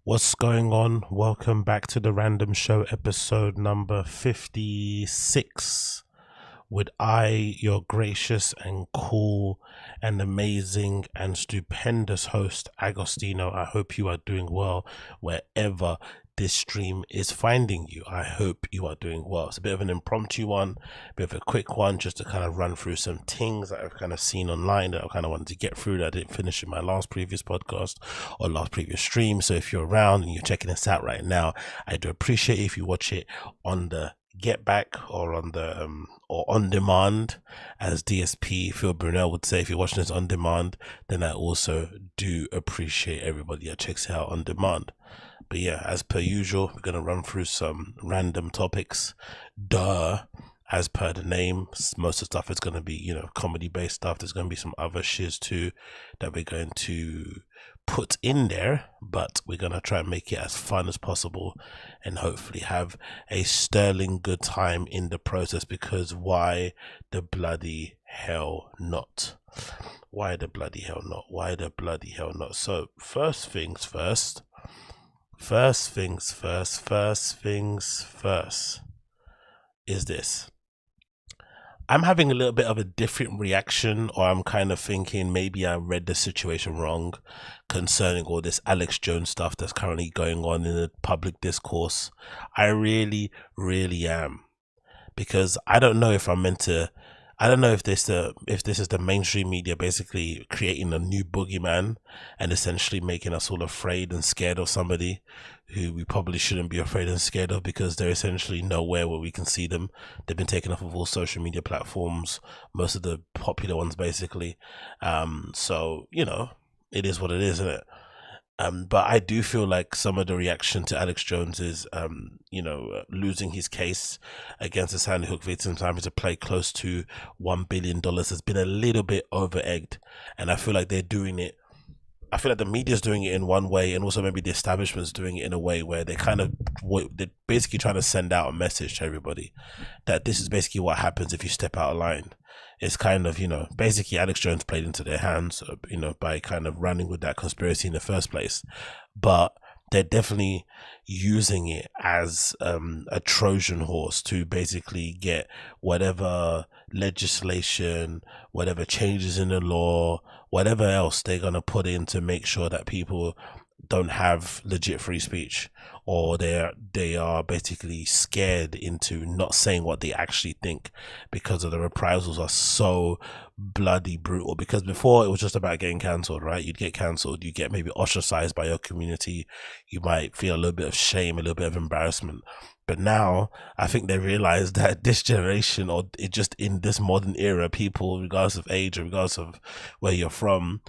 What's going on? Welcome back to the Random Show, episode number 56. With your gracious and cool and amazing and stupendous host, Agostino. I hope you are doing well wherever this stream is finding you. I hope you are doing well. It's a bit of an impromptu one, a bit of a quick one, just to kind of run through some things that I've kind of seen online that I kind of wanted to get through that I didn't finish in my previous podcast or last previous stream. So if you're around and you're checking this out right now, I do appreciate it if you watch it on the get back or on the or on demand, as DSP Phil Brunel would say. If you're watching this on demand, then I also do appreciate everybody that checks it out on demand. But yeah, as per usual, we're gonna run through some random topics. As per the name, most of the stuff is going to be, comedy based stuff. There's going to be some other shiz too that we're going to put in there, but we're going to try and make it as fun as possible and hopefully have a sterling good time in the process, because why the bloody hell not? Why the bloody hell not? Why the bloody hell not? So first things first is this. I'm having a little bit of a different reaction, or I'm kind of thinking maybe I read the situation wrong concerning all this Alex Jones stuff that's currently going on in the public discourse. I really, really am. Because I don't know if I'm meant to, I don't know if this is the mainstream media basically creating a new boogeyman and essentially making us all afraid and scared of somebody who we probably shouldn't be afraid and scared of, because they're essentially nowhere where we can see them. They've been taken off of all social media platforms, most of the popular ones basically. So, it is what it is, isn't it? But I do feel like some of the reaction to Alex Jones is, losing his case against the Sandy Hook victims, having to pay close to $1 billion, has been a little bit over-egged. And I feel like they're doing it. I feel like the media's doing it in one way, and also maybe the establishment's doing it in a way where they're basically trying to send out a message to everybody that this is basically what happens if you step out of line. It's kind of, basically Alex Jones played into their hands, by kind of running with that conspiracy in the first place. But they're definitely using it as a Trojan horse to basically get whatever legislation, whatever changes in the law, whatever else they're going to put in to make sure that people don't have legit free speech, or they are basically scared into not saying what they actually think, because of the reprisals are so bloody brutal. Because before it was just about getting cancelled, right? You'd get cancelled, you get maybe ostracized by your community, you might feel a little bit of shame, a little bit of embarrassment. But now I think they realize that this generation, or it just in this modern era, people, regardless of age or regardless of where you're from,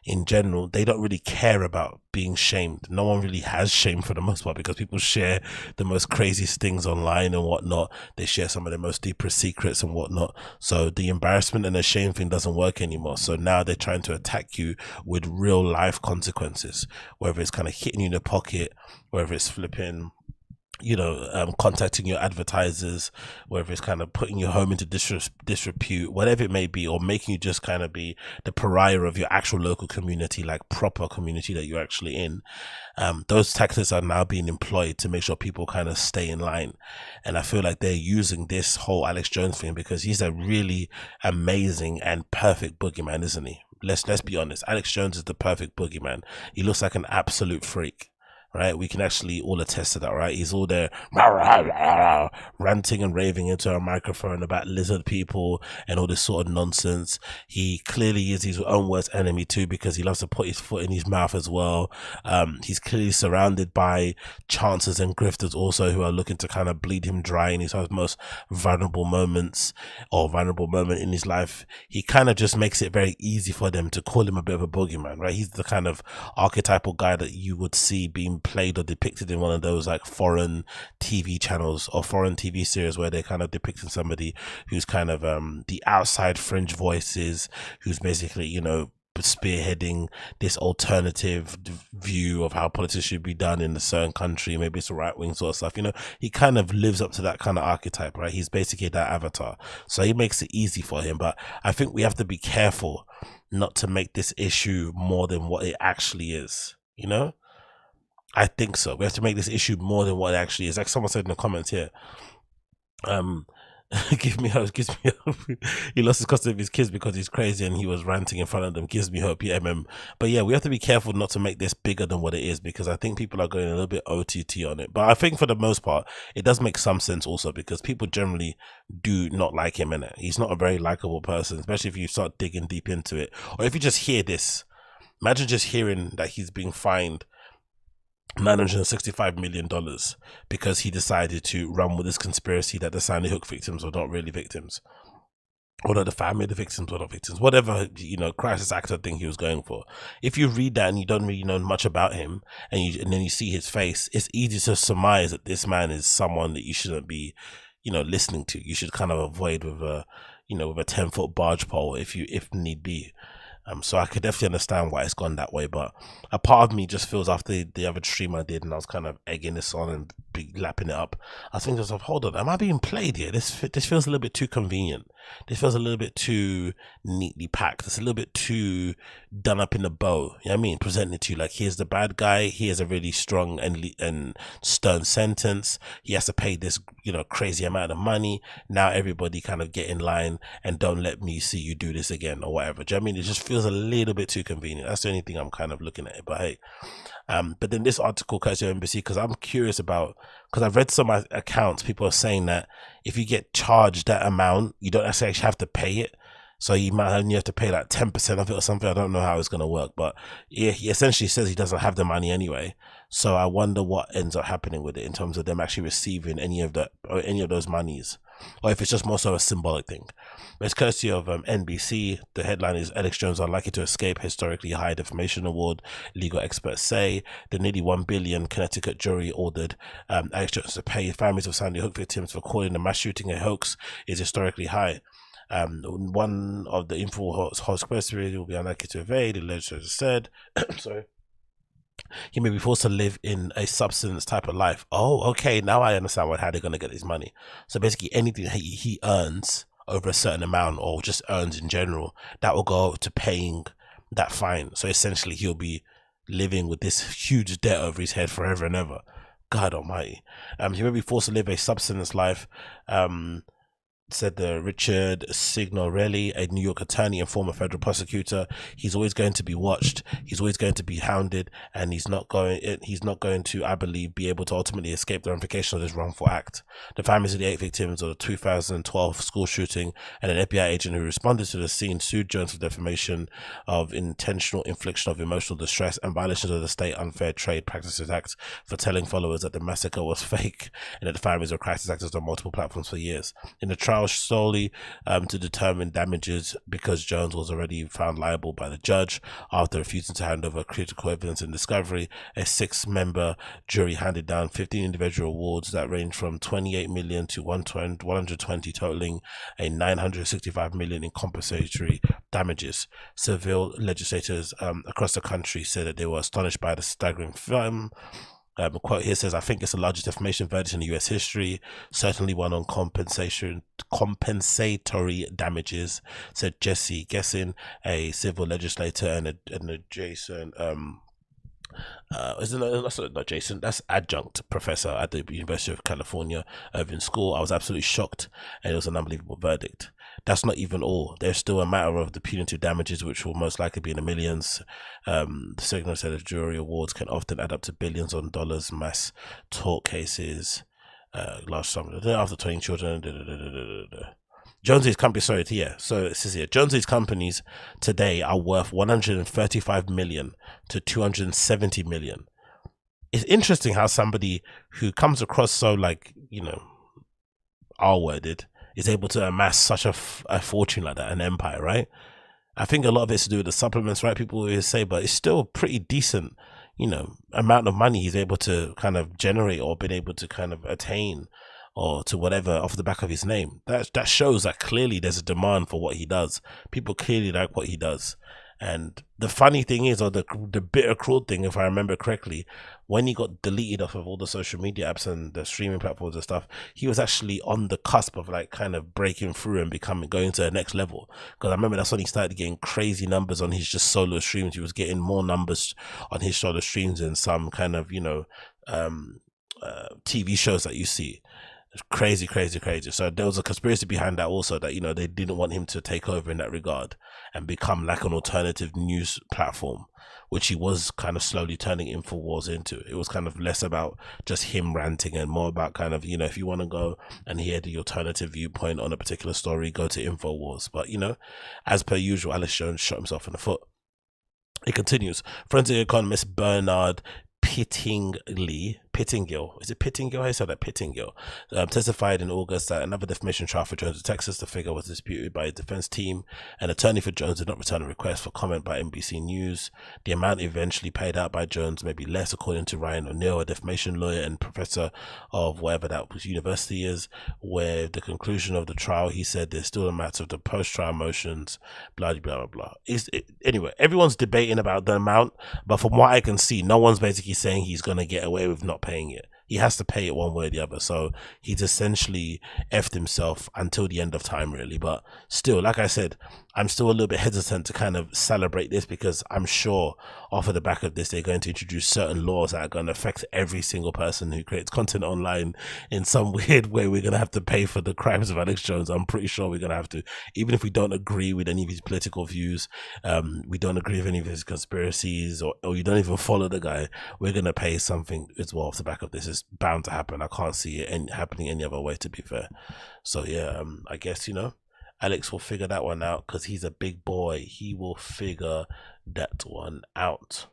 in general, they don't really care about being shamed. No one really has shame for the most part, because people share the most craziest things online and whatnot. They share some of their most deepest secrets and whatnot. So the embarrassment and the shame thing doesn't work anymore. So now they're trying to attack you with real life consequences, whether it's kind of hitting you in the pocket, whether it's flipping, contacting your advertisers, whether it's kind of putting your home into disrepute, whatever it may be, or making you just kind of be the pariah of your actual local community, like proper community that you're actually in. Those tactics are now being employed to make sure people kind of stay in line. And I feel like they're using this whole Alex Jones thing because he's a really amazing and perfect boogeyman, isn't he? Let's be honest. Alex Jones is the perfect boogeyman. He looks like an absolute freak. Right, we can actually all attest to that, right? He's all there ranting and raving into a microphone about lizard people and all this sort of nonsense. He clearly is his own worst enemy too, because he loves to put his foot in his mouth as well. He's clearly surrounded by chancers and grifters also, who are looking to kind of bleed him dry in his most vulnerable moments, or vulnerable moment in his life. He kind of just makes it very easy for them to call him a bit of a boogeyman, right? He's the kind of archetypal guy that you would see being played or depicted in one of those like foreign TV channels or foreign TV series, where they're kind of depicting somebody who's kind of the outside fringe voices, who's basically, spearheading this alternative view of how politics should be done in a certain country. Maybe it's a right wing sort of stuff. He kind of lives up to that kind of archetype, right? He's basically that avatar. So he makes it easy for him. But I think we have to be careful not to make this issue more than what it actually is, I think so. We have to make this issue more than what it actually is. Like someone said in the comments here, um, give me hope, gives me hope. He lost his custody of his kids because he's crazy and he was ranting in front of them. Gives me hope, yeah, but yeah, we have to be careful not to make this bigger than what it is, because I think people are going a little bit OTT on it. But I think for the most part, it does make some sense also, because people generally do not like him, innit? He's not a very likable person, especially if you start digging deep into it, or if you just hear this. Imagine just hearing that he's being fined $965 million because he decided to run with this conspiracy that the Sandy Hook victims were not really victims, or that the family of the victims were not victims, whatever, crisis actor thing he was going for. If you read that and you don't really know much about him, and then you see his face, it's easy to surmise that this man is someone that you shouldn't be, listening to. You should kind of avoid with a 10-foot barge pole if need be. So I could definitely understand why it's gone that way, but a part of me just feels, after the other stream I did and I was kind of egging this on and lapping it up, I was thinking to myself, hold on, am I being played here? This feels a little bit too convenient. This feels a little bit too neatly packed. It's a little bit too done up in a bow. You know what I mean? Presenting it to you like, here's the bad guy. Here's a really strong and stern sentence. He has to pay this, crazy amount of money. Now everybody kind of get in line and don't let me see you do this again, or whatever. Do you know what I mean? It just feels a little bit too convenient. That's the only thing I'm kind of looking at it. But hey, but then this article, courtesy of embassy, because I'm curious about, because I've read some accounts, people are saying that if you get charged that amount, you don't actually have to pay it. So you might only have to pay like 10% of it or something. I don't know how it's going to work, but yeah, he essentially says he doesn't have the money anyway. So I wonder what ends up happening with it in terms of them actually receiving any of those monies, or if it's just more so a symbolic thing. But it's courtesy of NBC. The headline is, Alex Jones unlikely to escape historically high defamation award, legal experts say. The nearly $1 billion Connecticut jury ordered Alex Jones to pay families of Sandy Hook victims for calling the mass shooting a hoax is historically high. One of the info host questions will be unlikely to evade, the legislature said. Sorry. He may be forced to live in a subsistence type of life. Oh, okay. Now I understand how they're going to get his money. So basically anything he earns over a certain amount, or just earns in general, that will go to paying that fine. So essentially he'll be living with this huge debt over his head forever and ever. God almighty. He may be forced to live a subsistence life. Said the Richard Signorelli, a New York attorney and former federal prosecutor. He's always going to be watched. He's always going to be hounded, and he's not going to, I believe, be able to ultimately escape the ramifications of this wrongful act. The families of the 8 victims of the 2012 school shooting and an FBI agent who responded to the scene sued Jones for defamation of intentional infliction of emotional distress and violations of the State Unfair Trade Practices Act for telling followers that the massacre was fake and that the families were crisis actors on multiple platforms for years. In the trial solely to determine damages, because Jones was already found liable by the judge after refusing to hand over critical evidence in discovery, a 6-member jury handed down 15 individual awards that range from $28 million to $120, totaling a $965 million in compensatory damages. Civil legislators across the country said that they were astonished by the staggering film. Quote here says, I think it's the largest defamation verdict in US history, certainly one on compensatory damages, said Jesse Gessin, a civil legislator and an adjacent not Jason, that's adjunct professor at the University of California Irvine School. I was absolutely shocked, and it was an unbelievable verdict. That's not even all. There's still a matter of the punitive damages, which will most likely be in the millions. The signal said that jury awards can often add up to billions on dollars. Mass tort cases, large sum after 20 children. Jonesy's company, so it says here, Jonesy's companies today are worth 135 million to 270 million. It's interesting how somebody who comes across so R-worded is able to amass such a fortune like that, an empire, right? I think a lot of it's to do with the supplements, right? People always say, but it's still a pretty decent, amount of money he's able to kind of generate or been able to kind of attain, or to whatever, off the back of his name. That shows that clearly there's a demand for what he does. People clearly like what he does. And the funny thing is, or the bitter cruel thing, if I remember correctly, when he got deleted off of all the social media apps and the streaming platforms and stuff, he was actually on the cusp of like kind of breaking through and going to the next level. Because I remember that's when he started getting crazy numbers on his just solo streams. He was getting more numbers on his solo streams than some kind of, TV shows that you see. Crazy. So there was a conspiracy behind that also, that they didn't want him to take over in that regard and become like an alternative news platform, which he was kind of slowly turning InfoWars into. It was kind of less about just him ranting and more about kind of, if you want to go and hear the alternative viewpoint on a particular story, go to InfoWars. But as per usual, Alex Jones shot himself in the foot. It continues. Forensic economist Bernard Pittingill, is it Pittingill? I said that Pittingill testified in August that another defamation trial for Jones in Texas. The figure was disputed by a defense team. An attorney for Jones did not return a request for comment by NBC News. The amount eventually paid out by Jones may be less, according to Ryan O'Neill, a defamation lawyer and professor of whatever that university is. Where the conclusion of the trial, he said there's still a matter of the post-trial motions, blah blah blah. Anyway, everyone's debating about the amount, but from what I can see, no one's basically saying he's going to get away with not paying it. He has to pay it one way or the other. So he's essentially effed himself until the end of time, really. But still, like I said, I'm still a little bit hesitant to kind of celebrate this, because I'm sure off of the back of this, they're going to introduce certain laws that are going to affect every single person who creates content online in some weird way. We're going to have to pay for the crimes of Alex Jones. I'm pretty sure we're going to have to, even if we don't agree with any of his political views, we don't agree with any of his conspiracies, or you don't even follow the guy, we're going to pay something as well off the back of this. It's bound to happen. I can't see it happening any other way, to be fair. So yeah, I guess, Alex will figure that one out, because he's a big boy. He will figure that one out.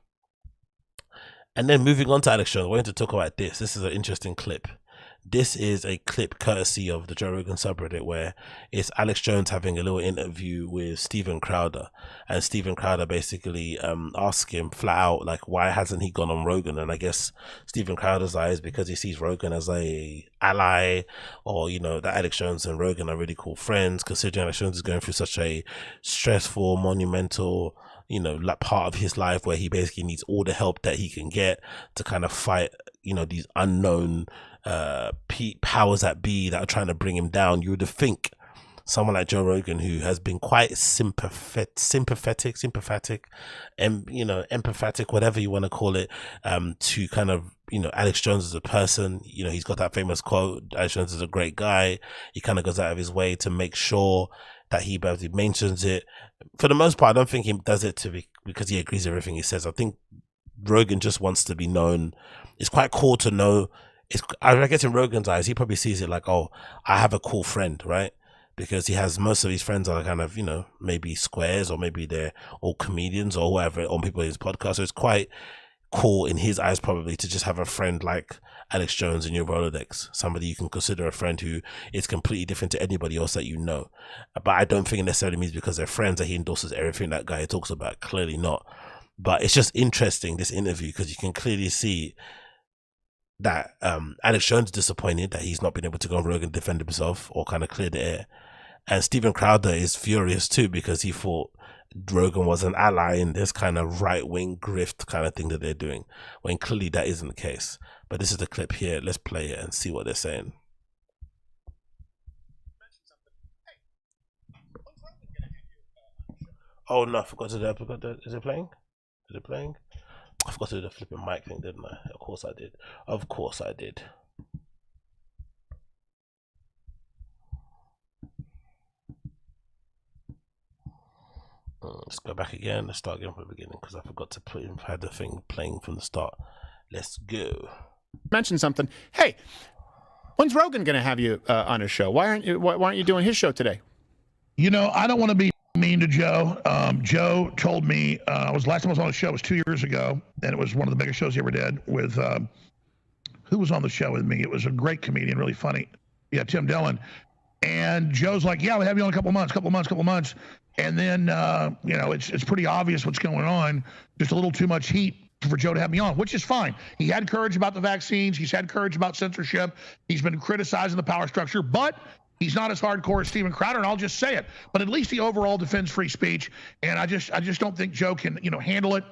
And then moving on to Alex Jones, I wanted to talk about this. This is an interesting clip. This is a clip courtesy of the Joe Rogan subreddit, where it's Alex Jones having a little interview with Steven Crowder, and Steven Crowder basically asks him flat out, like, why hasn't he gone on Rogan? And I guess Steven Crowder's eyes, because he sees Rogan as a ally, or that Alex Jones and Rogan are really cool friends, considering Alex Jones is going through such a stressful, monumental like part of his life where he basically needs all the help that he can get to kind of fight these unknown powers that be that are trying to bring him down. You would think someone like Joe Rogan, who has been quite sympathetic, and empathetic, whatever you want to call it, to kind of Alex Jones as a person. He's got that famous quote, Alex Jones is a great guy. He kind of goes out of his way to make sure that he mentions it. For the most part, I don't think he does it because he agrees with everything he says. I think Rogan just wants to be known. It's quite cool to know. I guess in Rogan's eyes, he probably sees it like, oh, I have a cool friend, right? Because he has most of his friends are kind of, maybe squares, or maybe they're all comedians or whatever, or people in his podcast. So it's quite cool in his eyes probably to just have a friend like Alex Jones in your Rolodex, somebody you can consider a friend who is completely different to anybody else that you know. But I don't think it necessarily means because they're friends that he endorses everything that guy talks about. Clearly not. But it's just interesting, this interview, because you can clearly see that Alex Jones is disappointed that he's not been able to go on Rogan and defend himself or kind of clear the air. And Steven Crowder is furious too, because he thought Rogan was an ally in this kind of right-wing grift kind of thing that they're doing, when clearly that isn't the case. But this is the clip here. Let's play it and see what they're saying. Oh no, I forgot to do. Is it playing? Is it playing? I forgot to do the flipping mic thing, didn't I? Of course I did. Of course I did. Let's go back again. Let's start again from the beginning, because I forgot to have the thing playing from the start. Let's go. Mention something. Hey, when's Rogan going to have you on his show? Why aren't you doing his show today? I don't want to be mean to Joe. Joe told me last time I was on the show was 2 years ago, and it was one of the biggest shows he ever did with who was on the show with me? It was a great comedian, really funny. Yeah, Tim Dillon. And Joe's like, yeah, we'll have you on a couple months. And then, it's pretty obvious what's going on. Just a little too much heat for Joe to have me on, which is fine. He had courage about the vaccines. He's had courage about censorship. He's been criticizing the power structure. But He's not as hardcore as Steven Crowder, and I'll just say it. But at least he overall defends free speech, and I just don't think Joe can handle it.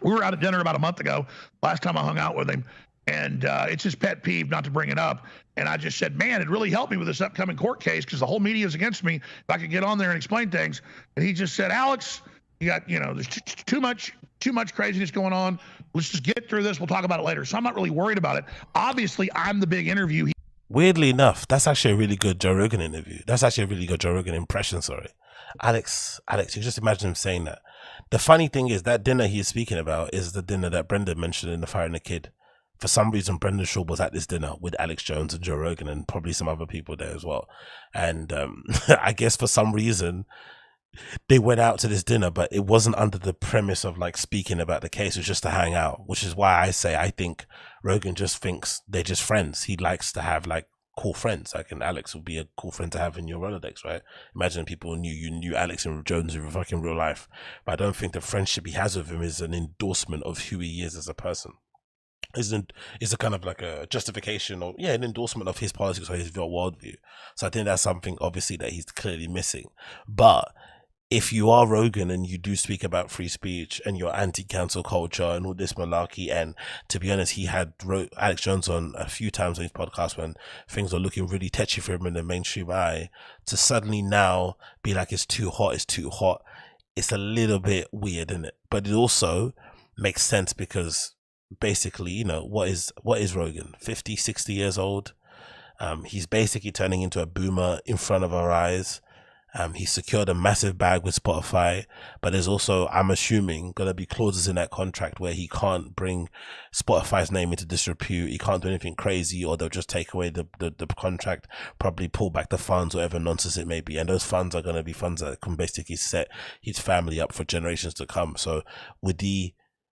We were out at dinner about a month ago, last time I hung out with him, and it's his pet peeve not to bring it up. And I just said, man, it really helped me with this upcoming court case because the whole media is against me. If I could get on there and explain things. And he just said, Alex, you got, there's too much craziness going on. Let's just get through this. We'll talk about it later. So I'm not really worried about it. Obviously, I'm the big interview. Weirdly enough, that's actually a really good Joe Rogan interview. That's actually a really good Joe Rogan impression, sorry. Alex, you just imagine him saying that. The funny thing is that dinner he's speaking about is the dinner that Brenda mentioned in The Fire and the Kid. For some reason, Brendan Schaub was at this dinner with Alex Jones and Joe Rogan and probably some other people there as well. And I guess for some reason, they went out to this dinner, but it wasn't under the premise of like speaking about the case. It was just to hang out, which is why I say I think Rogan just thinks they're just friends. He likes to have like cool friends. Like, and Alex would be a cool friend to have in your Rolodex, right? Imagine people knew Alex and Jones in fucking real life. But I don't think the friendship he has with him is an endorsement of who he is as a person. Is a kind of like a justification or an endorsement of his politics or his worldview. So I think that's something obviously that he's clearly missing. But if you are Rogan and you do speak about free speech and your anti-cancel culture and all this malarkey, and to be honest, he had Alex Jones on a few times on his podcast when things were looking really tetchy for him in the mainstream eye, to suddenly now be like, it's too hot, it's a little bit weird, isn't it? But it also makes sense because basically, what is Rogan? 50, 60 years old. He's basically turning into a boomer in front of our eyes. He secured a massive bag with Spotify, but there's also, I'm assuming, going to be clauses in that contract where he can't bring Spotify's name into disrepute. He can't do anything crazy, or they'll just take away the contract, probably pull back the funds, whatever nonsense it may be. And those funds are going to be funds that can basically set his family up for generations to come. So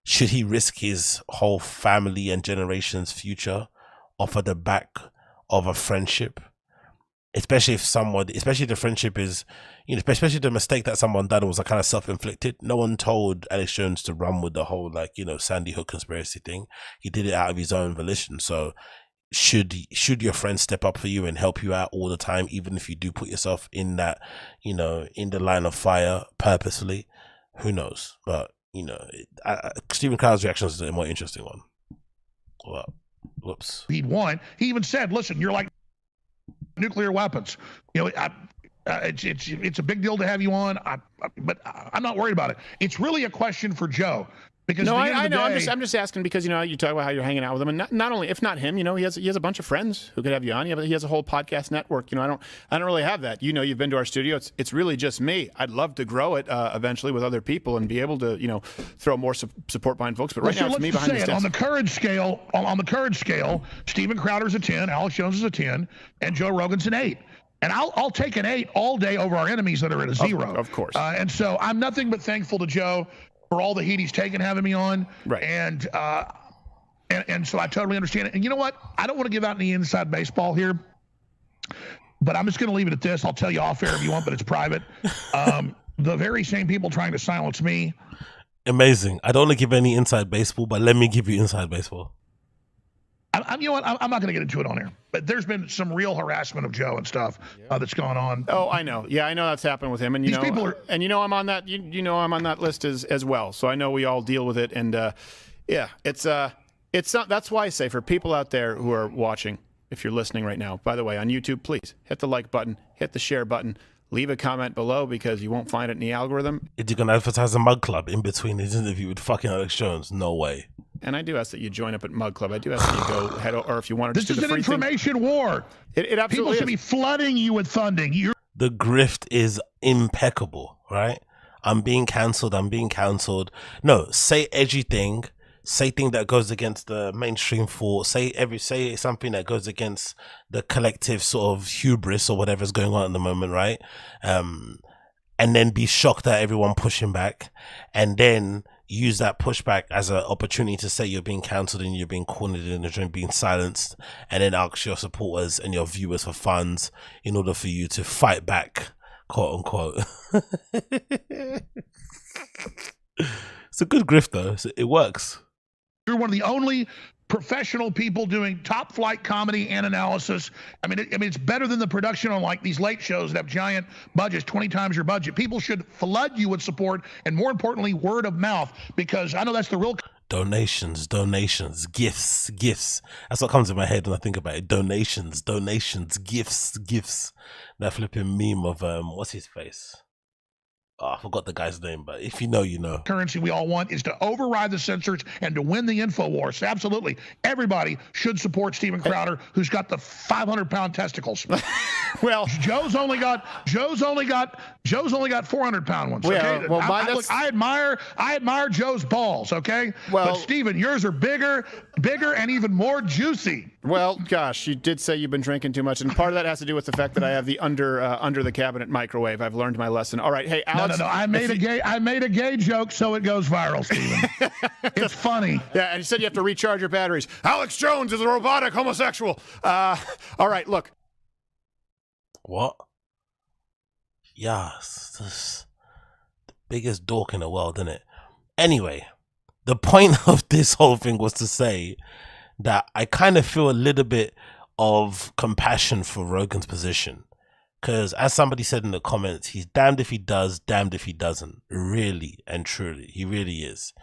should he risk his whole family and generation's future off of the back of a friendship? Especially if the friendship is, especially the mistake that someone done was a kind of self-inflicted. No one told Alex Jones to run with the whole Sandy Hook conspiracy thing. He did it out of his own volition. So should your friend step up for you and help you out all the time, even if you do put yourself in that, in the line of fire purposely? Who knows? But Steven Crowder's reaction is a more interesting one. Well, whoops. He'd won. He even said, "Listen, you're like nuclear weapons. It's a big deal to have you on. But I'm not worried about it. It's really a question for Joe." Because no, I know. I'm just asking because you talk about how you're hanging out with him, and not only, if not him, he has a bunch of friends who could have you on. He has a whole podcast network. I don't really have that. You've been to our studio. It's really just me. I'd love to grow it eventually with other people and be able to throw more support behind folks. But right now it's me behind the desk. On the courage scale, Steven Crowder's a 10, Alex Jones is a 10, and Joe Rogan's an 8. And I'll take an 8 all day over our enemies that are at a 0. Of course. And so I'm nothing but thankful to Joe for all the heat he's taken having me on. Right. And so I totally understand it. And you know what? I don't want to give out any inside baseball here, but I'm just going to leave it at this. I'll tell you off air if you want, but it's private. The very same people trying to silence me. Amazing. I don't want to give any inside baseball, but let me give you inside baseball. I'm not going to get into it on air, but there's been some real harassment of Joe and stuff that's gone on. Oh, I know. Yeah, I know that's happened with him, and people are, and I'm on that. I'm on that list as well. So I know we all deal with it, and it's not. That's why I say for people out there who are watching, if you're listening right now, by the way, on YouTube, please hit the like button, hit the share button. Leave a comment below because you won't find it in the algorithm. Is you going to advertise a mug club in between his interview with fucking Alex Jones? No way. And I do ask that you join up at Mug Club. I do ask that you go head, or if you want to. This is an information war. It absolutely People should be flooding you with funding. The grift is impeccable, right? I'm being cancelled. No, say edgy thing. Say thing that goes against the mainstream thought. Say something that goes against the collective sort of hubris or whatever's going on at the moment, right? And then be shocked at everyone pushing back, and then use that pushback as an opportunity to say you're being cancelled and you're being cornered and you're being silenced, and then ask your supporters and your viewers for funds in order for you to fight back, quote unquote. It's a good grift though. It works. one of the only professional people doing top flight comedy and analysis. I mean, it's better than the production on like these late shows that have giant budgets, 20 times your budget. People should flood you with support, and more importantly, word of mouth, because I know that's the real donations, gifts. That's what comes in my head when I think about it. Donations, gifts. That flipping meme of what's his face? Oh, I forgot the guy's name, but if you know, you know. Currency we all want is to override the censors and to win the info war. So absolutely, everybody should support Steven Crowder, who's got the 500-pound testicles. Well, Joe's only got 400-pound ones. Okay? Well, I admire Joe's balls. Okay, but Steven, yours are bigger, and even more juicy. Well, gosh, you did say you've been drinking too much, and part of that has to do with the fact that I have the under the cabinet microwave. I've learned my lesson. All right, hey, Alex. No. I made a gay joke, so it goes viral, Steven. It's funny. Yeah, and you said you have to recharge your batteries. Alex Jones is a robotic homosexual. All right, look. What? Yes, this the biggest dork in the world, isn't it? Anyway, the point of this whole thing was to say that I kind of feel a little bit of compassion for Rogan's position. Because as somebody said in the comments, he's damned if he does, damned if he doesn't. Really and truly, he really is.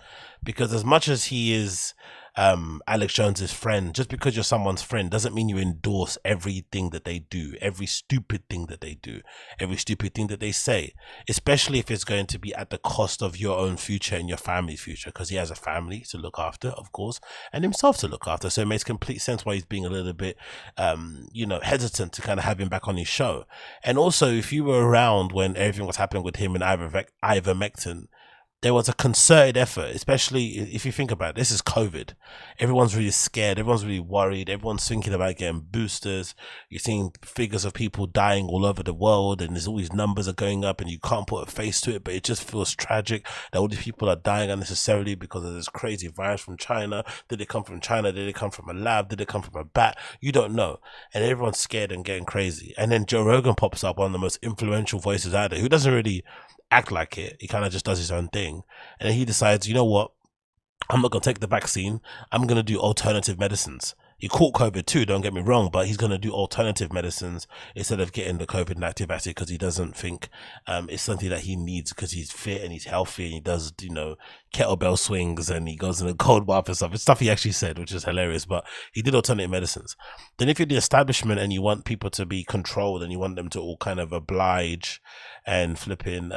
Because as much as he is Alex Jones's friend, just because you're someone's friend doesn't mean you endorse everything that they do, every stupid thing that they do, every stupid thing that they say, especially if it's going to be at the cost of your own future and your family's future, because he has a family to look after, of course, and himself to look after. So it makes complete sense why he's being a little bit, hesitant to kind of have him back on his show. And also, if you were around when everything was happening with him and ivermectin, there was a concerted effort, especially if you think about it. This is COVID. Everyone's really scared. Everyone's really worried. Everyone's thinking about getting boosters. You're seeing figures of people dying all over the world, and there's all these numbers are going up, and you can't put a face to it, but it just feels tragic that all these people are dying unnecessarily because of this crazy virus from China. Did it come from China? Did it come from a lab? Did it come from a bat? You don't know. And everyone's scared and getting crazy. And then Joe Rogan pops up, one of the most influential voices out there, who doesn't really act like it. He kind of just does his own thing, and then he decides, you know what, I'm not gonna take the vaccine, I'm gonna do alternative medicines. He caught COVID too, don't get me wrong, but he's gonna do alternative medicines instead of getting the COVID inactive vaccine, because he doesn't think it's something that he needs, because he's fit and he's healthy and he does kettlebell swings and he goes in a cold bath and stuff. It's stuff he actually said, which is hilarious, but he did alternative medicines. Then if you're the establishment and you want people to be controlled and you want them to all kind of oblige and flipping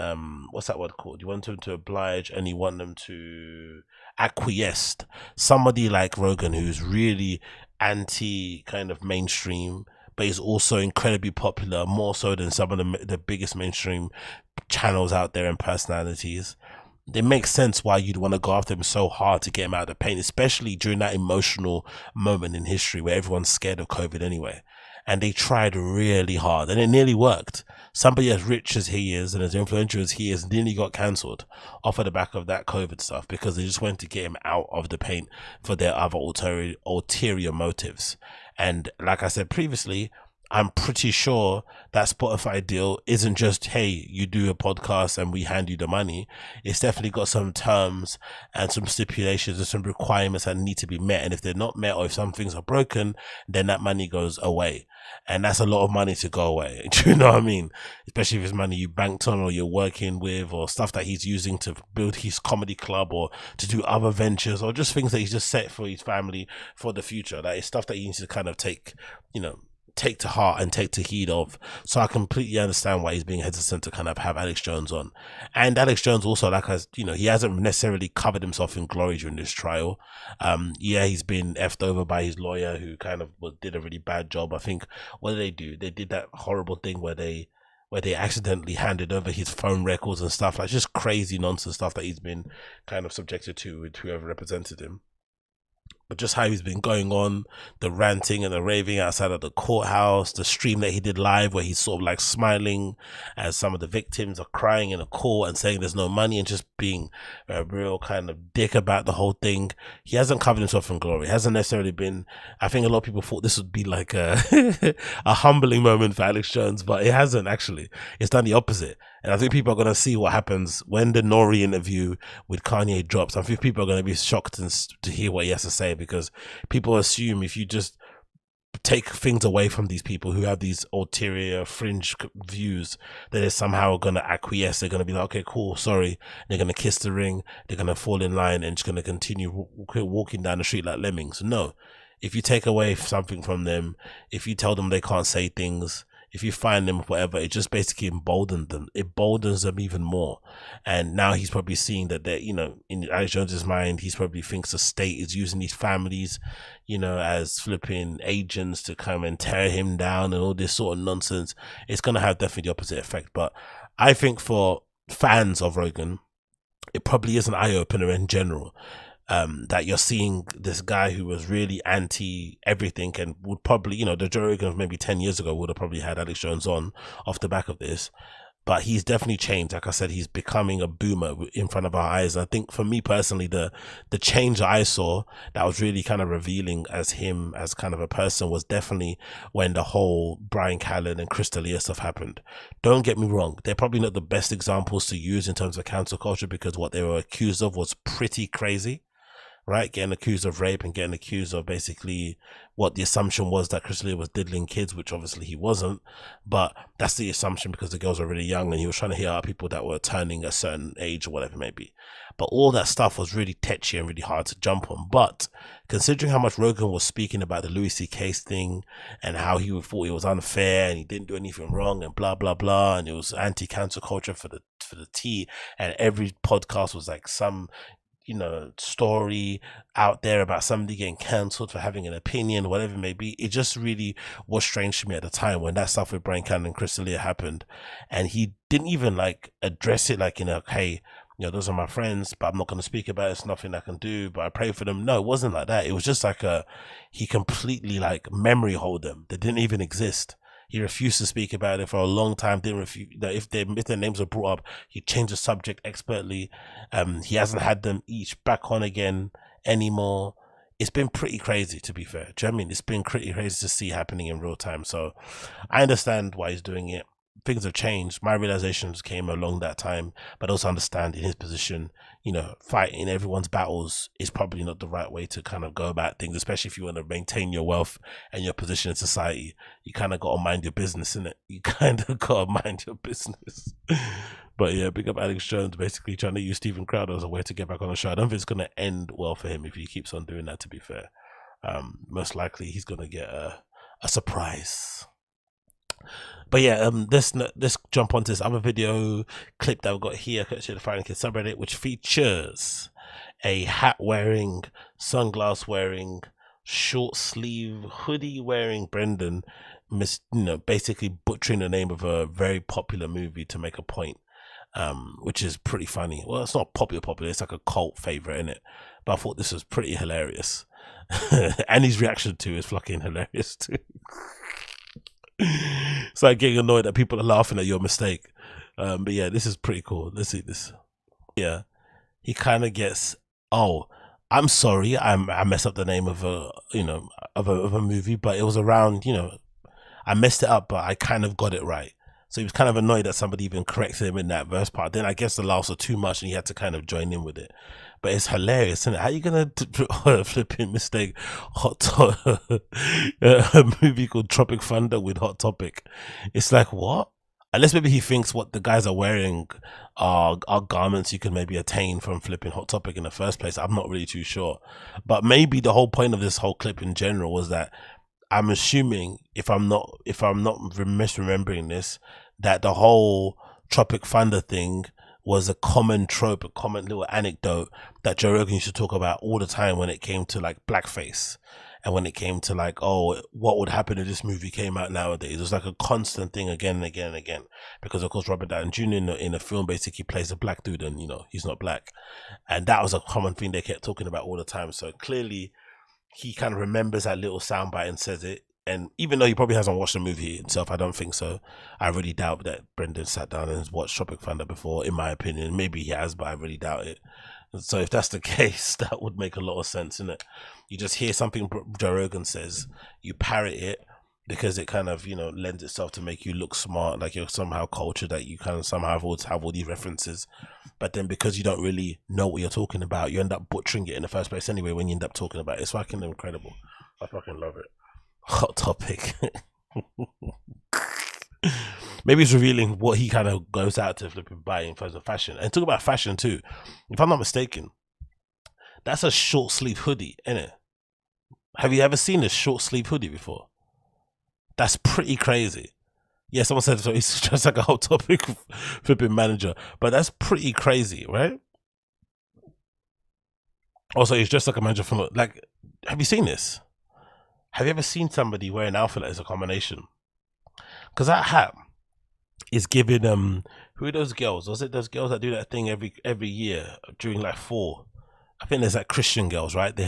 what's that word called, you want them to oblige and you want them to acquiesce, somebody like Rogan, who's really anti kind of mainstream, but is also incredibly popular, more so than some of the biggest mainstream channels out there and personalities, it makes sense why you'd want to go after him so hard to get him out of the pain, especially during that emotional moment in history where everyone's scared of COVID anyway. And they tried really hard, and it nearly worked. Somebody as rich as he is and as influential as he is nearly got cancelled off of the back of that COVID stuff, because they just wanted to get him out of the paint for their other ulterior motives. And like I said previously, I'm pretty sure that Spotify deal isn't just, hey, you do a podcast and we hand you the money. It's definitely got some terms and some stipulations and some requirements that need to be met. And if they're not met, or if some things are broken, then that money goes away. And that's a lot of money to go away. Do you know what I mean? Especially if it's money you banked on or you're working with, or stuff that he's using to build his comedy club or to do other ventures, or just things that he's just set for his family for the future. That is stuff that he needs to kind of take to heart and take to heed of. So I completely understand why he's being hesitant to kind of have Alex Jones on. And Alex Jones also, he hasn't necessarily covered himself in glory during this trial. He's been effed over by his lawyer, who kind of did a really bad job. I think, what did they do? They did that horrible thing where they accidentally handed over his phone records and stuff, like just crazy nonsense stuff that he's been kind of subjected to with whoever represented him. But just how he's been going on, the ranting and the raving outside of the courthouse, the stream that he did live where he's sort of like smiling as some of the victims are crying in a court and saying there's no money, and just being a real kind of dick about the whole thing. He hasn't covered himself in glory. It hasn't necessarily been, I think a lot of people thought this would be like a humbling moment for Alex Jones, but it hasn't actually. It's done the opposite. And I think people are going to see what happens when the Nori interview with Kanye drops. I think people are going to be shocked to hear what he has to say, because people assume if you just take things away from these people who have these ulterior fringe views, that they're somehow going to acquiesce. They're going to be like, okay, cool, sorry. They're going to kiss the ring. They're going to fall in line and just going to continue walking down the street like lemmings. No. If you take away something from them, if you tell them they can't say things, if you find them whatever, it just basically emboldens them. It emboldens them even more. And now he's probably seeing that they're, in Alex Jones's mind, he's probably thinks the state is using these families, as flipping agents to come and tear him down and all this sort of nonsense. It's going to have definitely the opposite effect. But I think for fans of Rogan, it probably is an eye-opener in general. That you're seeing this guy who was really anti everything and would probably, the Joe Rogan maybe 10 years ago would have probably had Alex Jones on off the back of this. But he's definitely changed. Like I said, he's becoming a boomer in front of our eyes. I think for me personally, the change I saw that was really kind of revealing as him as kind of a person was definitely when the whole Bryan Callen and Chris D'Elia stuff happened. Don't get me wrong. They're probably not the best examples to use in terms of cancel culture, because what they were accused of was pretty crazy. Right, getting accused of rape and getting accused of basically what the assumption was that Chris D'Elia was diddling kids, which obviously he wasn't. But that's the assumption because the girls were really young and he was trying to hear out people that were turning a certain age or whatever it may be. But all that stuff was really tetchy and really hard to jump on. But considering how much Rogan was speaking about the Louis C.K. thing and how he thought it was unfair and he didn't do anything wrong and blah, blah, blah, and it was anti-cancel culture for the tea, and every podcast was like some story out there about somebody getting cancelled for having an opinion, whatever it may be. It just really was strange to me at the time when that stuff with Bryan Callen and Chris D'Elia happened, and he didn't even like address it like, hey, those are my friends, but I'm not going to speak about it. It's nothing I can do, but I pray for them. No, it wasn't like that. It was just like he completely like memory hold them. They didn't even exist. He refused to speak about it for a long time. Didn't refuse that if their names were brought up, he changed the subject expertly. He hasn't had them each back on again anymore. It's been pretty crazy, to be fair. Do you know what I mean? It's been pretty crazy to see happening in real time. So I understand why he's doing it. Things have changed. My realizations came along that time, but also understand in his position, fighting everyone's battles is probably not the right way to kind of go about things, especially if you want to maintain your wealth and your position in society. You kind of got to mind your business, innit? You kind of got to mind your business. But yeah, big up Alex Jones, basically trying to use Steven Crowder as a way to get back on the show. I don't think it's going to end well for him if he keeps on doing that, to be fair. Most likely he's going to get a surprise. But yeah, let's jump onto this other video clip that we got here, courtesy of the Fighting Kids subreddit, which features a hat wearing, sunglass wearing, short sleeve hoodie wearing Brendan, basically butchering the name of a very popular movie to make a point, which is pretty funny. Well, it's not popular, it's like a cult favorite, innit? But I thought this was pretty hilarious. And his reaction to it is fucking hilarious too. It's like getting annoyed that people are laughing at your mistake. But yeah, this is pretty cool. Let's see this. Yeah, he kind of gets, oh, I'm sorry, I messed up the name of a movie, but it was around, I messed it up, but I kind of got it right. So he was kind of annoyed that somebody even corrected him in that verse part. Then I guess the laughs were too much and he had to kind of join in with it. But it's hilarious, isn't it? How are you going to flipping mistake a movie called Tropic Thunder with Hot Topic? It's like, what? Unless maybe he thinks what the guys are wearing are garments you can maybe attain from flipping Hot Topic in the first place. I'm not really too sure. But maybe the whole point of this whole clip in general was that I'm assuming, if I'm not misremembering this, that the whole Tropic Thunder thing was a common trope, a common little anecdote that Joe Rogan used to talk about all the time when it came to like blackface and when it came to like, oh, what would happen if this movie came out nowadays. It was like a constant thing again and again and again, because of course Robert Downey Jr. in the film basically plays a black dude and he's not black, and that was a common thing they kept talking about all the time. So clearly he kind of remembers that little soundbite and says it. And even though he probably hasn't watched the movie himself, I don't think so. I really doubt that Brendan sat down and has watched Tropic Thunder before, in my opinion. Maybe he has, but I really doubt it. So if that's the case, that would make a lot of sense, innit? You just hear something Joe Rogan says, you parrot it, because it kind of, you know, lends itself to make you look smart, like you're somehow cultured, that you kind of somehow have all these references. But then because you don't really know what you're talking about, you end up butchering it in the first place anyway when you end up talking about it. It's fucking incredible. I fucking love it. Hot topic. Maybe it's revealing what he kind of goes out to flipping buy in terms of fashion. And talk about fashion too. If I'm not mistaken, that's a short sleeve hoodie, isn't it? Have you ever seen a short sleeve hoodie before? That's pretty crazy. Yeah, someone said so. It's just like a whole topic flipping manager, but that's pretty crazy, right? Also, he's just like a manager from like. Have you seen this? Have you ever seen somebody wearing an outfit that is a combination? Because that hat is giving who are those girls? Was it those girls that do that thing every year during like fall? I think there's like Christian girls, right? They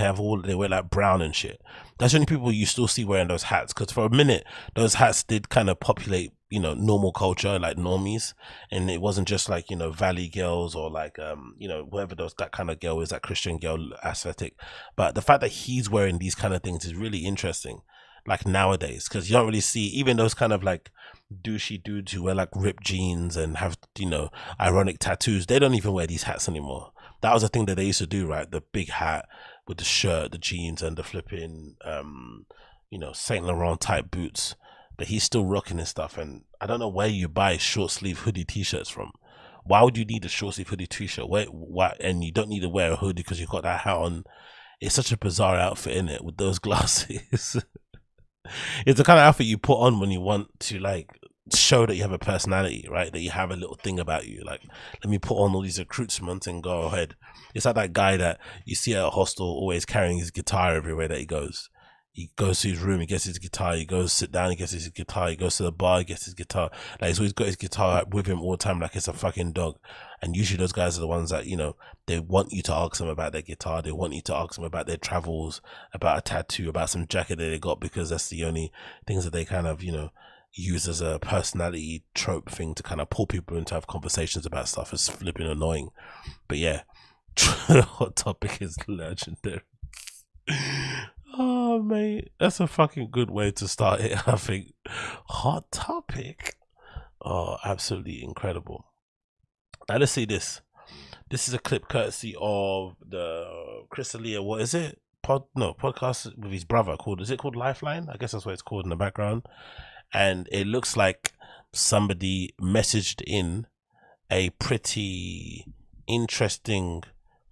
wear like brown and shit. That's the only people you still see wearing those hats. Because for a minute, those hats did kind of populate, you know, normal culture, like normies. And it wasn't just like, you know, valley girls or like, you know, whoever that kind of girl is, that Christian girl aesthetic. But the fact that he's wearing these kind of things is really interesting. Like nowadays, because you don't really see even those kind of like douchey dudes who wear like ripped jeans and have, you know, ironic tattoos. They don't even wear these hats anymore. That was a thing that they used to do, right? The big hat with the shirt, the jeans, and the flipping, you know, Saint Laurent type boots. But he's still rocking his stuff. And I don't know where you buy short sleeve hoodie t-shirts from. Why would you need a short sleeve hoodie t-shirt? Why? And you don't need to wear a hoodie because you've got that hat on. It's such a bizarre outfit, in it, with those glasses. It's the kind of outfit you put on when you want to like show that you have a personality, right? That you have a little thing about you. Like, let me put on all these accoutrements and go ahead. It's like that guy that you see at a hostel always carrying his guitar everywhere that he goes. He goes to his room, he gets his guitar, he goes sit down, he gets his guitar, he goes to the bar, he gets his guitar. Like, he's always got his guitar with him all the time, like it's a fucking dog. And usually those guys are the ones that, you know, they want you to ask them about their guitar, they want you to ask them about their travels, about a tattoo, about some jacket that they got, because that's the only things that they kind of, you know, use as a personality trope thing to kind of pull people into have conversations about stuff. It's flipping annoying. But yeah, the hot topic is legendary. Oh mate, that's a fucking good way to start it, I think. Hot topic. Oh, absolutely incredible. Now let's see this. This is a clip courtesy of the Chris D'Elia, what is it? Podcast with his brother called, is it called Lifeline? I guess that's what it's called in the background. And it looks like somebody messaged in a pretty interesting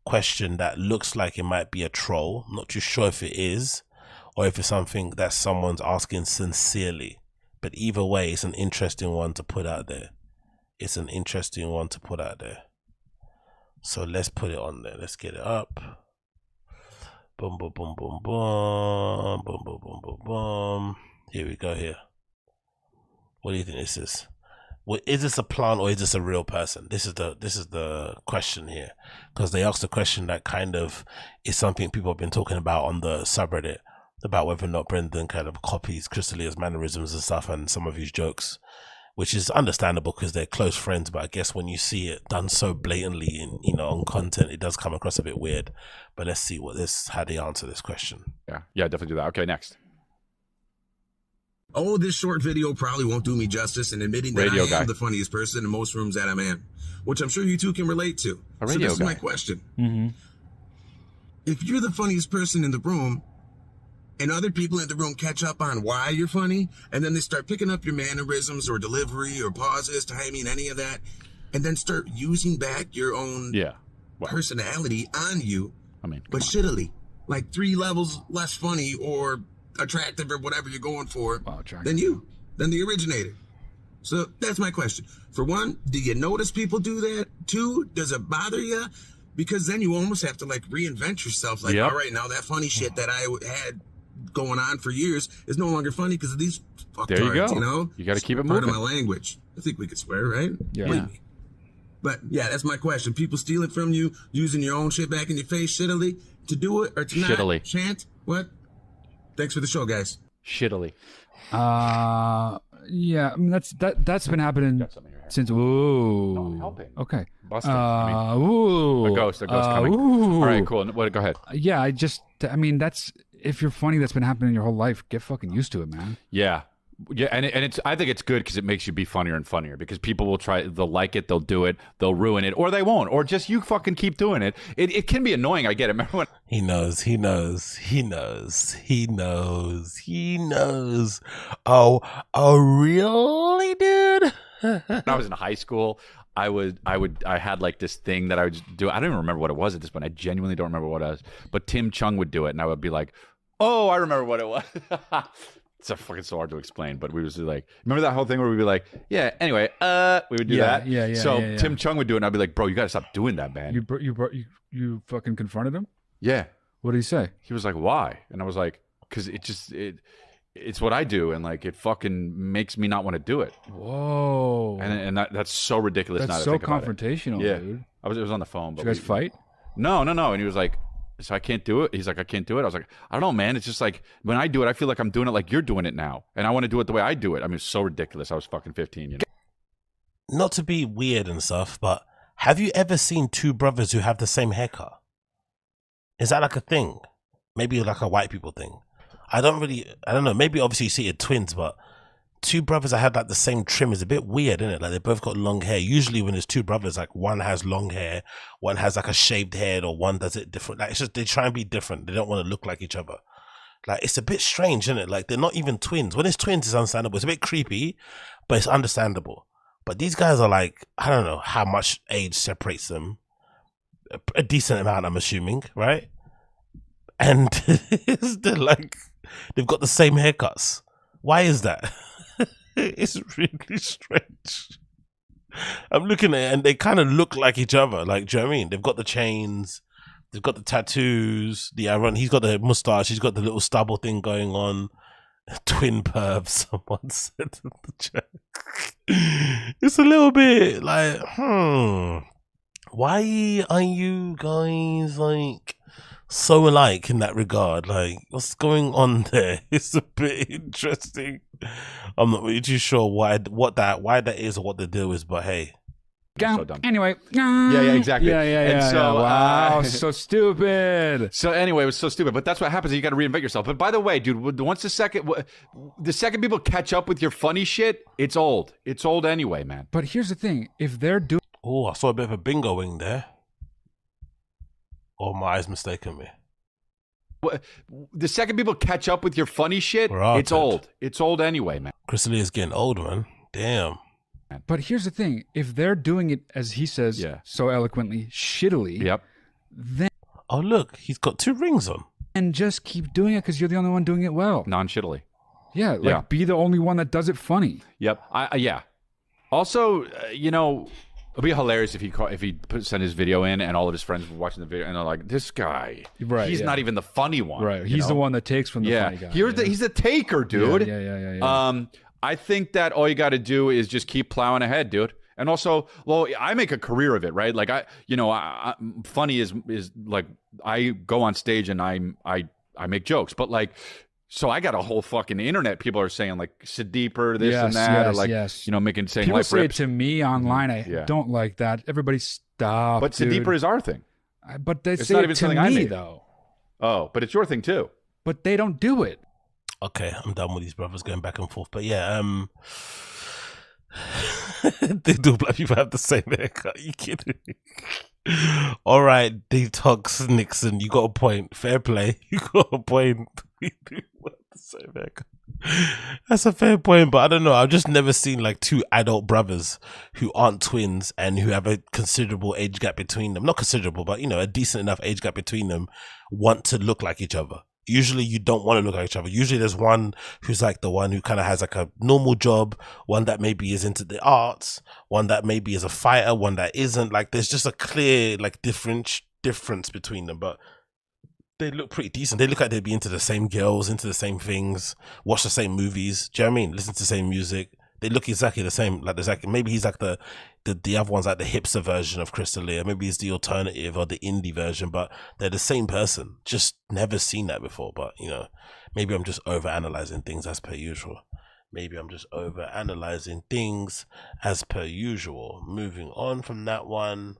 question that looks like it might be a troll. I'm not too sure if it is or if it's something that someone's asking sincerely. But either way, it's an interesting one to put out there. It's an interesting one to put out there. So let's put it on there. Let's get it up. Boom, boom, boom, boom, boom. Boom, boom, boom, boom, boom. Here we go here. What do you think this is? Well, is this a plant or is this a real person? This is the question here, because they asked a question that kind of is something people have been talking about on the subreddit about whether or not Brendan kind of copies Chris D'Elia's mannerisms and stuff and some of his jokes, which is understandable because they're close friends. But I guess when you see it done so blatantly in, you know, on content, it does come across a bit weird. But let's see how they answer this question. Yeah, definitely do that. Okay, next. Oh, this short video probably won't do me justice in admitting that I am the funniest person in most rooms that I'm in, which I'm sure you two can relate to. So this is my question. Mm-hmm. If you're the funniest person in the room and other people in the room catch up on why you're funny, and then they start picking up your mannerisms or delivery or pauses, timing, any of that, and then start using back your own personality on you, but shittily, like 3 levels less funny or attractive or whatever you're going for than the originator. So that's my question. For one, do you notice people do that? 2, does it bother you? Because then you almost have to like reinvent yourself. Like, all right, now that funny shit that I had going on for years is no longer funny because of these fucktards, you know? You got to keep it moving. moving. Part of my language. I think we could swear, right? Yeah. But yeah, that's my question. People steal it from you, using your own shit back in your face shittily to do it or to not. Shittily. Chant? What? Thanks for the show, guys. Shittily. Yeah, I mean, that's been happening since. Ooh. No, I'm helping. Okay. Busting. Ooh. A ghost coming. Ooh. All right, cool. Go ahead. Yeah, I mean, that's, if you're funny, that's been happening your whole life, get fucking used to it, man. Yeah. Yeah, and it's. I think it's good because it makes you be funnier and funnier because people will try. They'll like it. They'll do it. They'll ruin it, or they won't, or just you fucking keep doing it. It can be annoying. I get it. Remember when He knows. Oh, really, dude? I was in high school, I had like this thing that I would do. I don't even remember what it was at this point. I genuinely don't remember what it was. But Tim Chung would do it, and I would be like, "Oh, I remember what it was." It's fucking so hard to explain, but we was like, remember that whole thing where we'd be like, "Yeah, anyway, we would do that." Yeah. So Tim Chung would do it, and I'd be like, "Bro, you gotta stop doing that, man." You fucking confronted him? Yeah. What did he say? He was like, "Why?" And I was like, "Because it's what I do, and like it fucking makes me not want to do it." Whoa. And that's so ridiculous. That's now to so think about it. confrontational, Yeah. dude. It was on the phone. But Did you guys fight? No. And he was like, "So I can't do it?" He's like, "I can't do it." I was like, "I don't know, man. It's just like when I do it, I feel like I'm doing it like you're doing it now, and I want to do it the way I do it." I mean, it's so ridiculous. I was fucking 15, you know. Not to be weird and stuff, but have you ever seen two brothers who have the same haircut? Is that like a thing? Maybe like a white people thing. I don't know. Maybe obviously you see it twins, but two brothers that had like the same trim is a bit weird, isn't it? Like they both got long hair. Usually when there's two brothers, like one has long hair, one has like a shaved head, or one does it different. Like it's just they try and be different. They don't want to look like each other. Like it's a bit strange, isn't it? Like they're not even twins. When it's twins, it's understandable. It's a bit creepy, but it's understandable. But these guys are like, I don't know how much age separates them. A decent amount, I'm assuming, right? And they're like, they've got the same haircuts. Why is that? It's really strange. I'm looking at it and they kind of look like each other. Like, do you know what I mean? They've got the chains, they've got the tattoos, he's got the mustache, he's got the little stubble thing going on. Twin pervs, someone said in the chat. It's a little bit like, why are you guys like so alike in that regard? Like, what's going on there? It's a bit interesting. I'm not really too sure why that is or what the deal is, but hey. So dumb. Anyway. Yeah, exactly. Yeah. And so, wow, so stupid. So anyway, it was so stupid. But that's what happens. You got to reinvent yourself. But by the way, dude, once the second people catch up with your funny shit, it's old. It's old anyway, man. But here's the thing: if they're doing, Oh, I saw a bit of a bingo wing there. Or my eyes mistaken me. The second people catch up with your funny shit, it's old. It's old anyway, man. Chris Lee is getting old, man. Damn. but here's the thing: if they're doing it as he says so eloquently, shittily, then Oh, look, he's got 2 rings on. and just keep doing it because you're the only one doing it well. Non-shittily. Yeah, be the only one that does it funny. Yep. Yeah. Also, it'd be hilarious if he sent his video in and all of his friends were watching the video and they're like, "This guy, he's not even the funny one." Right. He's the one that takes from the funny guy. He's the taker, dude. Yeah. I think that all you got to do is just keep plowing ahead, dude. And also, well, I make a career of it, right? Like funny is like I go on stage and I make jokes, but like. So I got a whole fucking internet. People are saying like "sit deeper," this and that, or like saying people life say rips. it to me online. I don't like that. Everybody stop. But "sit deeper" is our thing. But they it's say not it even to something I me made. though. Oh, but it's your thing too. But they don't do it. Okay, I'm done with these brothers going back and forth. But yeah, they do black people have the same haircut. Are you kidding me? All right, Detox Nixon, you got a point. Fair play. You got a point. We do have the same haircut. That's a fair point, but I don't know. I've just never seen like 2 adult brothers who aren't twins and who have a considerable age gap between them. Not considerable, but a decent enough age gap between them want to look like each other. Usually you don't want to look like each other. Usually there's one who's like the one who kind of has like a normal job, one that maybe is into the arts, one that maybe is a fighter, one that isn't. Like there's just a clear like difference between them, but they look pretty decent. They look like they'd be into the same girls, into the same things, watch the same movies. Do you know what I mean? Listen to the same music. They look exactly the same. Like maybe he's like the other one's like the hipster version of Chris D'Elia. Maybe he's the alternative or the indie version, but they're the same person. Just never seen that before. But maybe I'm just over analyzing things as per usual. Moving on from that one.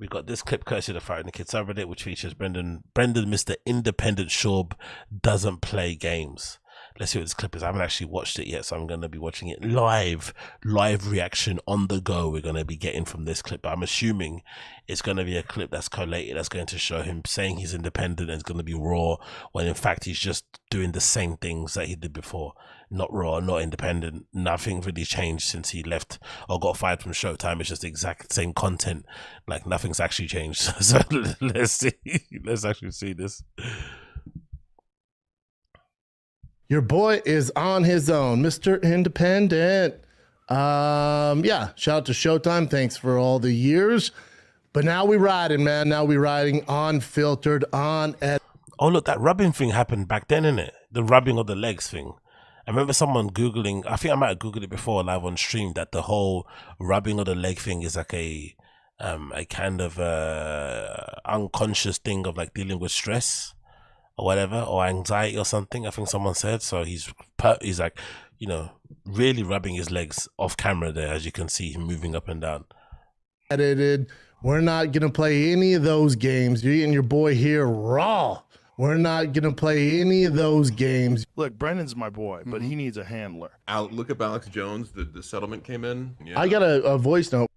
We got this clip courtesy of the Friday Kid subreddit, which features Brendan, Mr. Independent Schaub doesn't play games. let's see what this clip is. I haven't actually watched it yet, so I'm going to be watching it live reaction on the go. We're going to be getting from this clip. But I'm assuming it's going to be a clip that's collated, that's going to show him saying he's independent and it's going to be raw, when in fact he's just doing the same things that he did before. Not raw, not independent. Nothing really changed since he left or got fired from Showtime. It's just the exact same content. Like nothing's actually changed. So let's see. Let's actually see this. Your boy is on his own, Mr. Independent. Yeah, shout out to Showtime. Thanks for all the years. But now we riding, man. Now we riding unfiltered, on ed. Oh, look, that rubbing thing happened back then, innit? The rubbing of the legs thing. I remember someone Googling, I think I might have Googled it before live on stream, that the whole rubbing of the leg thing is like a kind of unconscious thing of like dealing with stress or whatever, or anxiety or something, I think someone said. So he's like, you know, really rubbing his legs off camera there, as you can see him moving up and down. Edited. We're not going to play any of those games. You're getting your boy here raw. We're not going to play any of those games. Look, Brendan's my boy, but he needs a handler. Look up Alex Jones. The settlement came in. Yeah. I got a voice note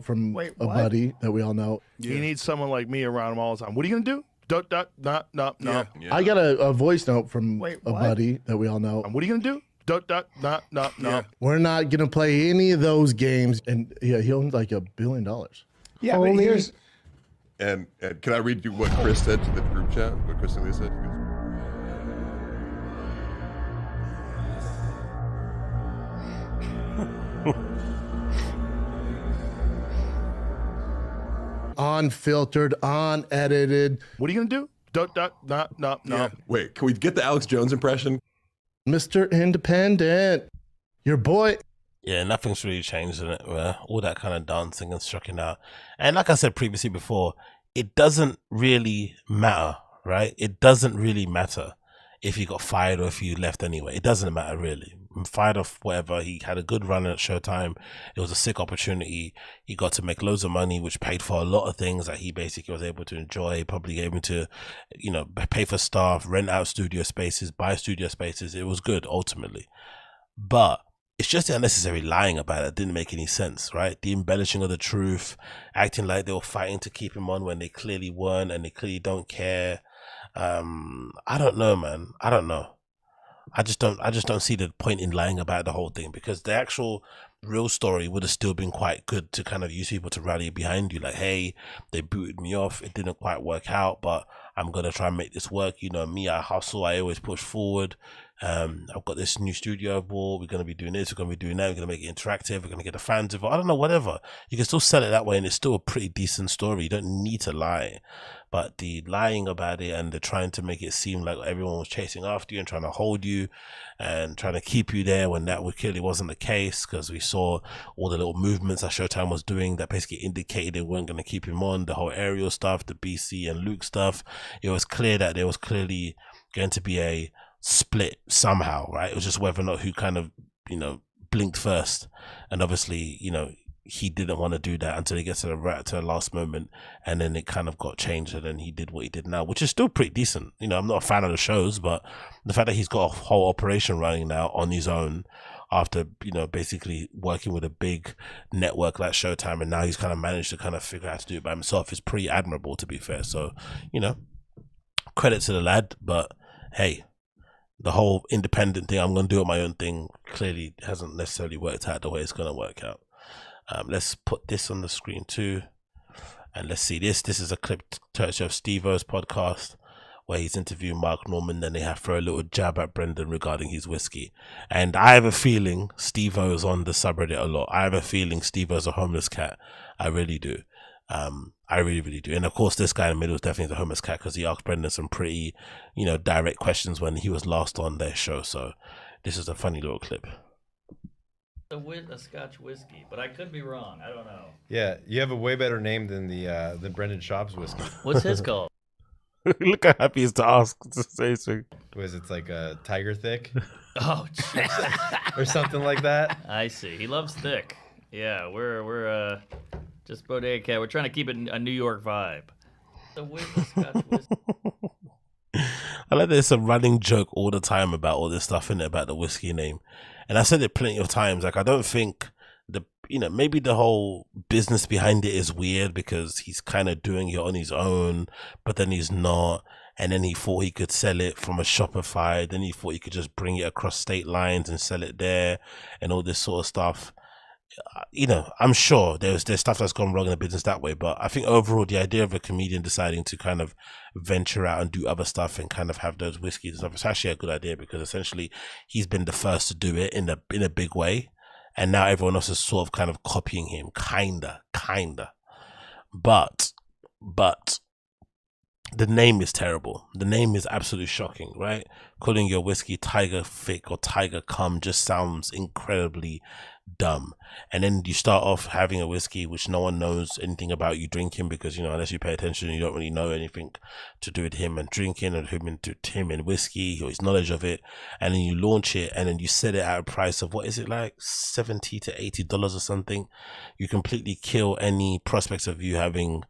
from a buddy that we all know. He needs someone like me around him all the time. What are you going to do? No. Yeah. I got a voice note from a buddy that we all know. What are you going to do? No. Yeah. We're not going to play any of those games. And yeah, he owns like $1 billion. Yeah, but here's... And can I read you what Chris said to the group chat? What Chris and Lee said? Unfiltered, unedited. What are you going to do? No. Yeah. Wait, can we get the Alex Jones impression? Mr. Independent. Your boy. Yeah, nothing's really changed in it. All that kind of dancing and striking out. And like I said previously before, it doesn't really matter, right? It doesn't really matter if he got fired or if he left anyway. It doesn't matter really. Fired off whatever. He had a good run at Showtime. It was a sick opportunity. He got to make loads of money, which paid for a lot of things that he basically was able to enjoy. Probably able to, you know, pay for staff, rent out studio spaces, buy studio spaces. It was good ultimately. But it's just the unnecessary lying about it didn't make any sense, right? The embellishing of the truth, acting like they were fighting to keep him on when they clearly weren't and they clearly don't care. I don't know, man. I don't know. I just don't see the point in lying about the whole thing, because the actual real story would have still been quite good to kind of use people to rally behind you. Like, hey, they booted me off. It didn't quite work out, but I'm going to try and make this work. You know, me, I hustle. I always push forward. I've got this new studio ball. We're going to be doing this. We're going to be doing that. We're going to make it interactive. We're going to get the fans involved. I don't know, whatever. You can still sell it that way, and it's still a pretty decent story. You don't need to lie. But the lying about it and the trying to make it seem like everyone was chasing after you and trying to hold you and trying to keep you there when that clearly wasn't the case, because we saw all the little movements that Showtime was doing that basically indicated they weren't going to keep him on. The whole Ariel stuff, the BC and Luke stuff. It was clear that there was clearly going to be a split somehow, right? It was just whether or not who kind of, you know, blinked first. And obviously, you know, he didn't want to do that until he gets to the last moment, and then it kind of got changed, and then he did what he did now, which is still pretty decent. You know, I'm not a fan of the shows, but the fact that he's got a whole operation running now on his own after, you know, basically working with a big network like Showtime, and now he's kind of managed to kind of figure out how to do it by himself, is pretty admirable, to be fair. So, you know, credit to the lad, but hey, the whole independent thing, I'm going to do it my own thing, clearly hasn't necessarily worked out the way it's going to work out. Let's put this on the screen too, and let's see this. This is a clip courtesy of Steve-O's podcast where he's interviewing Mark Norman. Then they have throw a little jab at Brendan regarding his whiskey, and I have a feeling Steve-O is on the subreddit a lot. I have a feeling Steve-O's a homeless cat. I really do. I really do. And of course, this guy in the middle is definitely the homeless cat, because he asked Brendan some pretty, you know, direct questions when he was last on their show. So this is a funny little clip. A Scotch whiskey, but I could be wrong. I don't know. Yeah, you have a way better name than the Brendan Schaub's whiskey. What's his called? Look how happy he is to ask to say something. Was it like a Tiger Thick? Oh, jeez. Or something like that? I see. He loves thick. Yeah, we're just Bodega Cat. We're trying to keep it a New York vibe. A Scotch whiskey. I like there's a running joke all the time about all this stuff in it about the whiskey name, and I said it plenty of times. Like I don't think maybe the whole business behind it is weird because he's kind of doing it on his own, but then he's not. And then he thought he could sell it from a Shopify. Then he thought he could just bring it across state lines and sell it there, and all this sort of stuff. I'm sure there's stuff that's gone wrong in the business that way, but I think overall the idea of a comedian deciding to kind of venture out and do other stuff and kind of have those whiskeys and stuff, it's actually a good idea because essentially he's been the first to do it in a big way, and now everyone else is sort of kind of copying him, kinda. But the name is terrible. The name is absolutely shocking, right? Calling your whiskey Tiger Thick or Tiger Cum just sounds incredibly dumb. And then you start off having a whiskey which no one knows anything about you drinking because, unless you pay attention, you don't really know anything to do with him and drinking and him and whiskey or his knowledge of it. And then you launch it and then you set it at a price of, what is it, like $70 to $80 or something. You completely kill any prospects of you having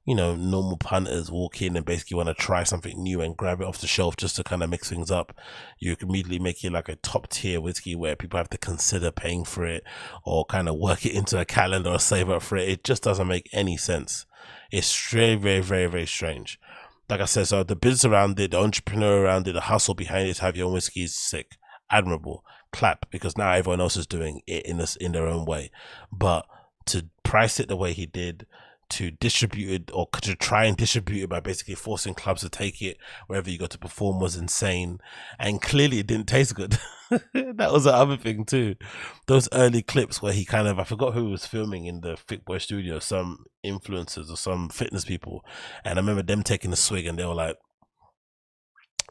normal punters walk in and basically want to try something new and grab it off the shelf just to kind of mix things up. You can immediately make it like a top tier whiskey where people have to consider paying for it or kind of work it into a calendar or save up for it. It just doesn't make any sense. It's very, very, very, very strange. Like I said, so the business around it, the entrepreneur around it, the hustle behind it to have your own whiskey is sick, admirable, clap, because now everyone else is doing it in their own way. But to price it the way he did, to distribute it or to try and distribute it by basically forcing clubs to take it wherever you go to perform was insane, and clearly it didn't taste good. That was the other thing too. Those early clips where he kind of, I forgot who was filming in the Thick Boy studio, some influencers or some fitness people, and I remember them taking a swig and they were like,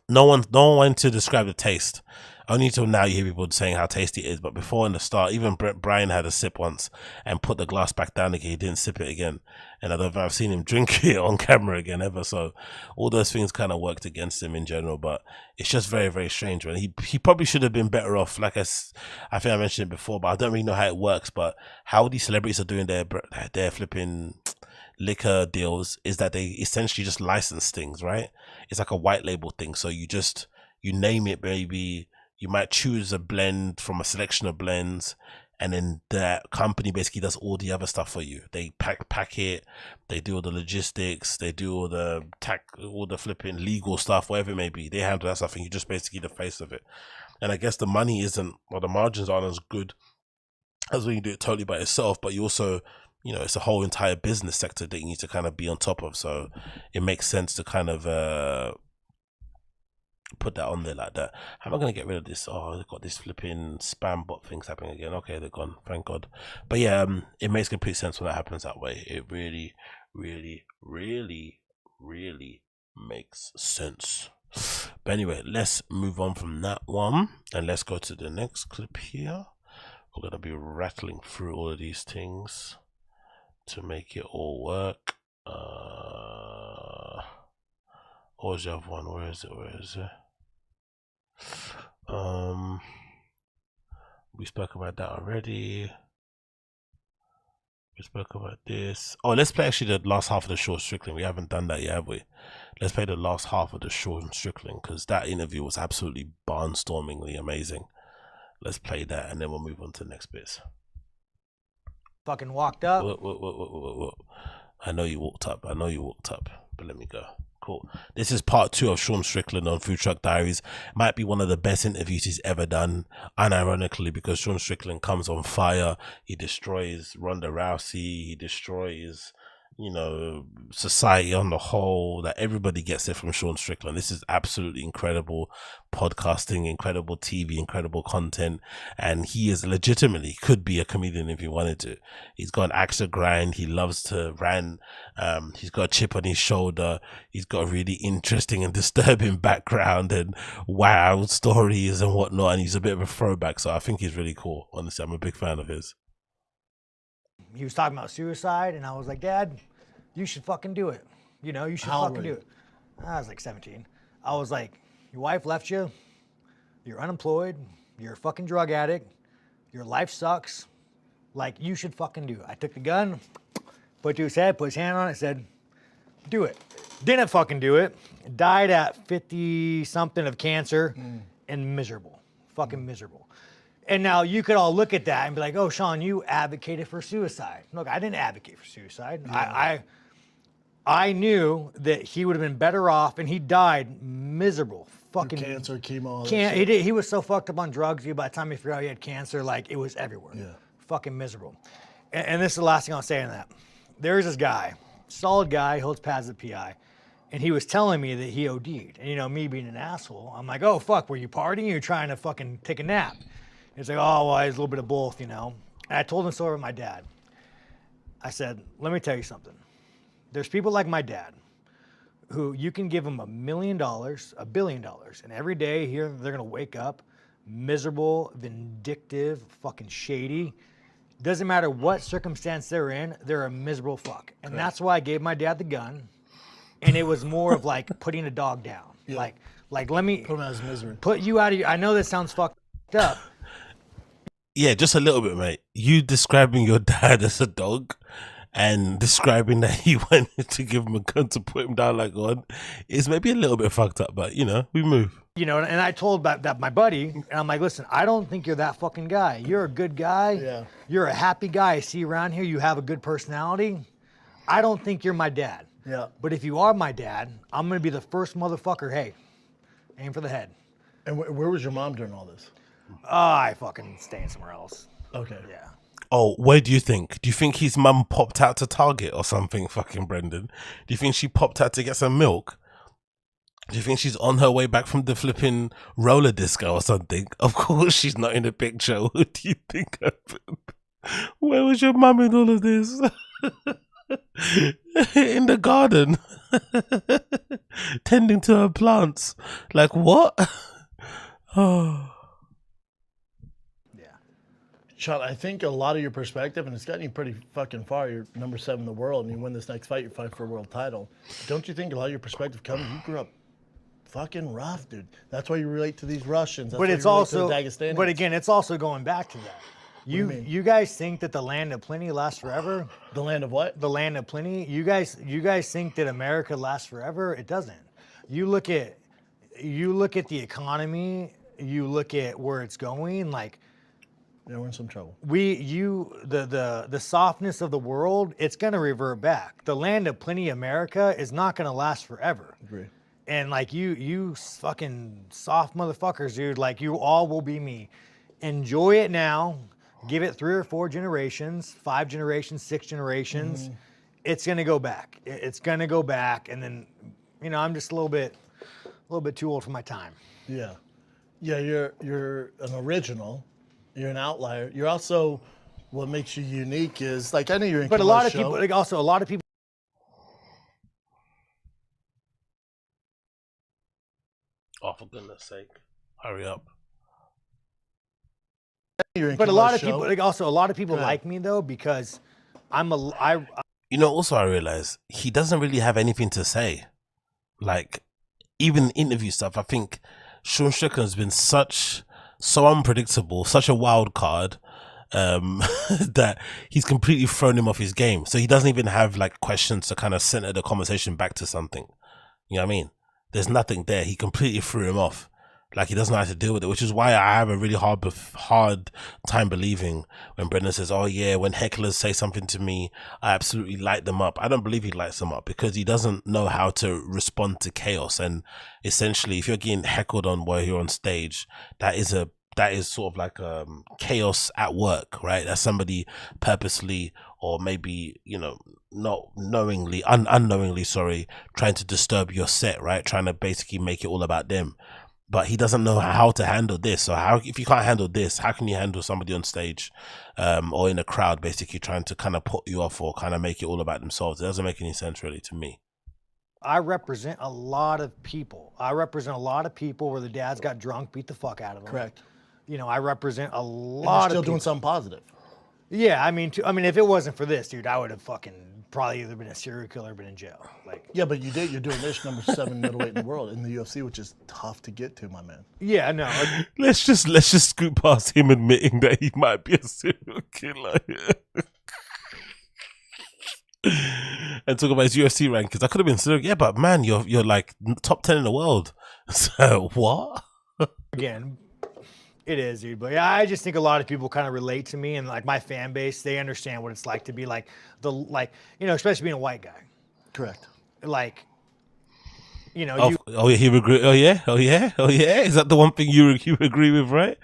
no one wanted to describe the taste. Only until now you hear people saying how tasty it is, but before in the start, even Bryan had a sip once and put the glass back down again. He didn't sip it again, and I don't think I've seen him drink it on camera again ever. So all those things kind of worked against him in general, but it's just very, very strange. Man, he probably should have been better off. Like I think I mentioned it before, but I don't really know how it works. But how these celebrities are doing their flipping liquor deals is that they essentially just license things, right? It's like a white label thing. So you name it, baby. You might choose a blend from a selection of blends, and then that company basically does all the other stuff for you. They pack it, they do all the logistics, they do all the flipping legal stuff, whatever it may be. They handle that stuff, and you just basically the face of it. And I guess the money isn't, or the margins aren't as good as when you do it totally by yourself, but you also, it's a whole entire business sector that you need to kind of be on top of. So it makes sense to kind of put that on there like that. How am I going to get rid of this? Oh, they've got this flipping spam bot things happening again. Okay, they're gone, thank God. But yeah, it makes complete sense when that happens that way. It really, really, really, really makes sense. But anyway, let's move on from that one and let's go to the next clip here. We're going to be rattling through all of these things to make it all work. Where's the other one? Where is it? We spoke about that already. We spoke about this. Oh, let's play actually the last half of the show Strickland. We haven't done that yet, have we? Let's play the last half of the show Strickland because that interview was absolutely barnstormingly amazing. Let's play that and then we'll move on to the next bits. Fucking walked up. Whoa. I know you walked up, but let me go. Cool. This is part 2 of Sean Strickland on Food Truck Diaries. Might be one of the best interviews he's ever done, unironically, because Sean Strickland comes on fire. He destroys Ronda Rousey. He destroys, society on the whole. That everybody gets it from Sean Strickland. This is absolutely incredible podcasting, incredible TV, incredible content, and he is legitimately could be a comedian if he wanted to. He's got an axe to grind. He loves to rant. He's got a chip on his shoulder. He's got a really interesting and disturbing background and wild stories and whatnot, and he's a bit of a throwback, so I think he's really cool. Honestly, I'm a big fan of his. He was talking about suicide, and I was like, Dad, you should fucking do it. You should fucking do it. I was like 17. I was like, your wife left you. You're unemployed. You're a fucking drug addict. Your life sucks. Like, you should fucking do it. I took the gun, put it to his head, put his hand on it, said, Do it. Didn't fucking do it. Died at 50-something of cancer and miserable. Fucking miserable. And now you could all look at that and be like, oh, Sean, you advocated for suicide. Look, I didn't advocate for suicide. Yeah. I knew that he would have been better off, and he died miserable. Fucking cancer, chemo. He was so fucked up on drugs, by the time he figured out he had cancer, like it was everywhere. Yeah. Fucking miserable. And this is the last thing I'll say on that. There's this guy, solid guy, holds pads at PI, and he was telling me that he OD'd. And me being an asshole, I'm like, oh fuck, were you partying? You're trying to fucking take a nap. He's like, oh well, it's a little bit of both, And I told him so with my dad. I said, let me tell you something. There's people like my dad who you can give them $1 million, $1 billion, and every day here they're gonna wake up miserable, vindictive, fucking shady. Doesn't matter what circumstance they're in, they're a miserable fuck. And that's why I gave my dad the gun. And it was more of like putting a dog down. Yeah. Like let me put him out of his misery. Put you out of your, I know this sounds fucked up. Yeah, just a little bit, mate. You describing your dad as a dog and describing that he wanted to give him a gun to put him down like God is maybe a little bit fucked up, but we move. And I told that my buddy, and I'm like, listen, I don't think you're that fucking guy. You're a good guy. Yeah. You're a happy guy. I see around here. You have a good personality. I don't think you're my dad. Yeah. But if you are my dad, I'm going to be the first motherfucker. Hey, aim for the head. And where was your mom during all this? I fucking staying somewhere else. Okay. Yeah. Oh, where do you think? Do you think his mum popped out to Target or something, fucking Brendan? Do you think she popped out to get some milk? Do you think she's on her way back from the flipping roller disco or something? Of course she's not in the picture. What do you think happened? Where was your mum in all of this? In the garden. Tending to her plants. Like what? Oh. Sean, I think a lot of your perspective, and it's gotten you pretty fucking far. You're number 7 in the world, and you win this next fight, you fight for a world title. Don't you think a lot of your perspective comes? You grew up fucking rough, dude. That's why you relate to these Russians. That's but why it's you relate also, to the Dagestanians. but again, it's also going back to that. You guys think that the land of plenty lasts forever? The land of what? The land of plenty. You guys think that America lasts forever? It doesn't. You look at the economy. You look at where it's going. Like, yeah, we're in some trouble. The softness of the world, it's gonna revert back. The land of plenty, America, is not gonna last forever. Agree. And like you fucking soft motherfuckers, dude. Like you all will be me. Enjoy it now. Give it 3 or 4 generations, 5 generations, 6 generations. It's gonna go back. It's gonna go back, and then, I'm just a little bit too old for my time. Yeah, yeah. You're an original. You're an outlier. You're also, what makes you unique is like I know you're in. But a lot of people, like also a lot of people. Oh, for goodness sake, hurry up. But a lot of people, like also a lot of people like me though because Also I realize he doesn't really have anything to say. Like even interview stuff, I think Sean Strickland's been so unpredictable, such a wild card, that he's completely thrown him off his game. So he doesn't even have like questions to kind of center the conversation back to something. You know what I mean? There's nothing there. He completely threw him off. Like he doesn't know how to deal with it, which is why I have a really hard time believing when Brenda says, oh yeah, when hecklers say something to me, I absolutely light them up. I don't believe he lights them up because he doesn't know how to respond to chaos. And essentially, if you're getting heckled on while you're on stage, that is sort of like chaos at work, right? That's somebody purposely or maybe, not knowingly, unknowingly, trying to disturb your set, right? Trying to basically make it all about them. But he doesn't know how to handle this. So if you can't handle this, how can you handle somebody on stage or in a crowd basically trying to kind of put you off or kind of make it all about themselves? It doesn't make any sense really to me. I represent a lot of people. Where the dads got drunk, beat the fuck out of them. Correct. I represent a lot of people. Still doing something positive. Yeah, I mean, if it wasn't for this, dude, I would have fucking probably either been a serial killer or been in jail. Like, yeah, but you did. You're doing this number 7 middleweight in the world in the UFC, which is tough to get to, my man. Yeah, no. Let's just scoot past him admitting that he might be a serial killer. and talk about his UFC rankings. I could have been saying, yeah, but man, you're like top 10 in the world. So what? Again, it is, dude. But yeah, I just think a lot of people kind of relate to me, and like my fan base, they understand what it's like to be like especially being a white guy. Correct. Like, yeah, he agree. Oh yeah. Is that the one thing you agree with, right?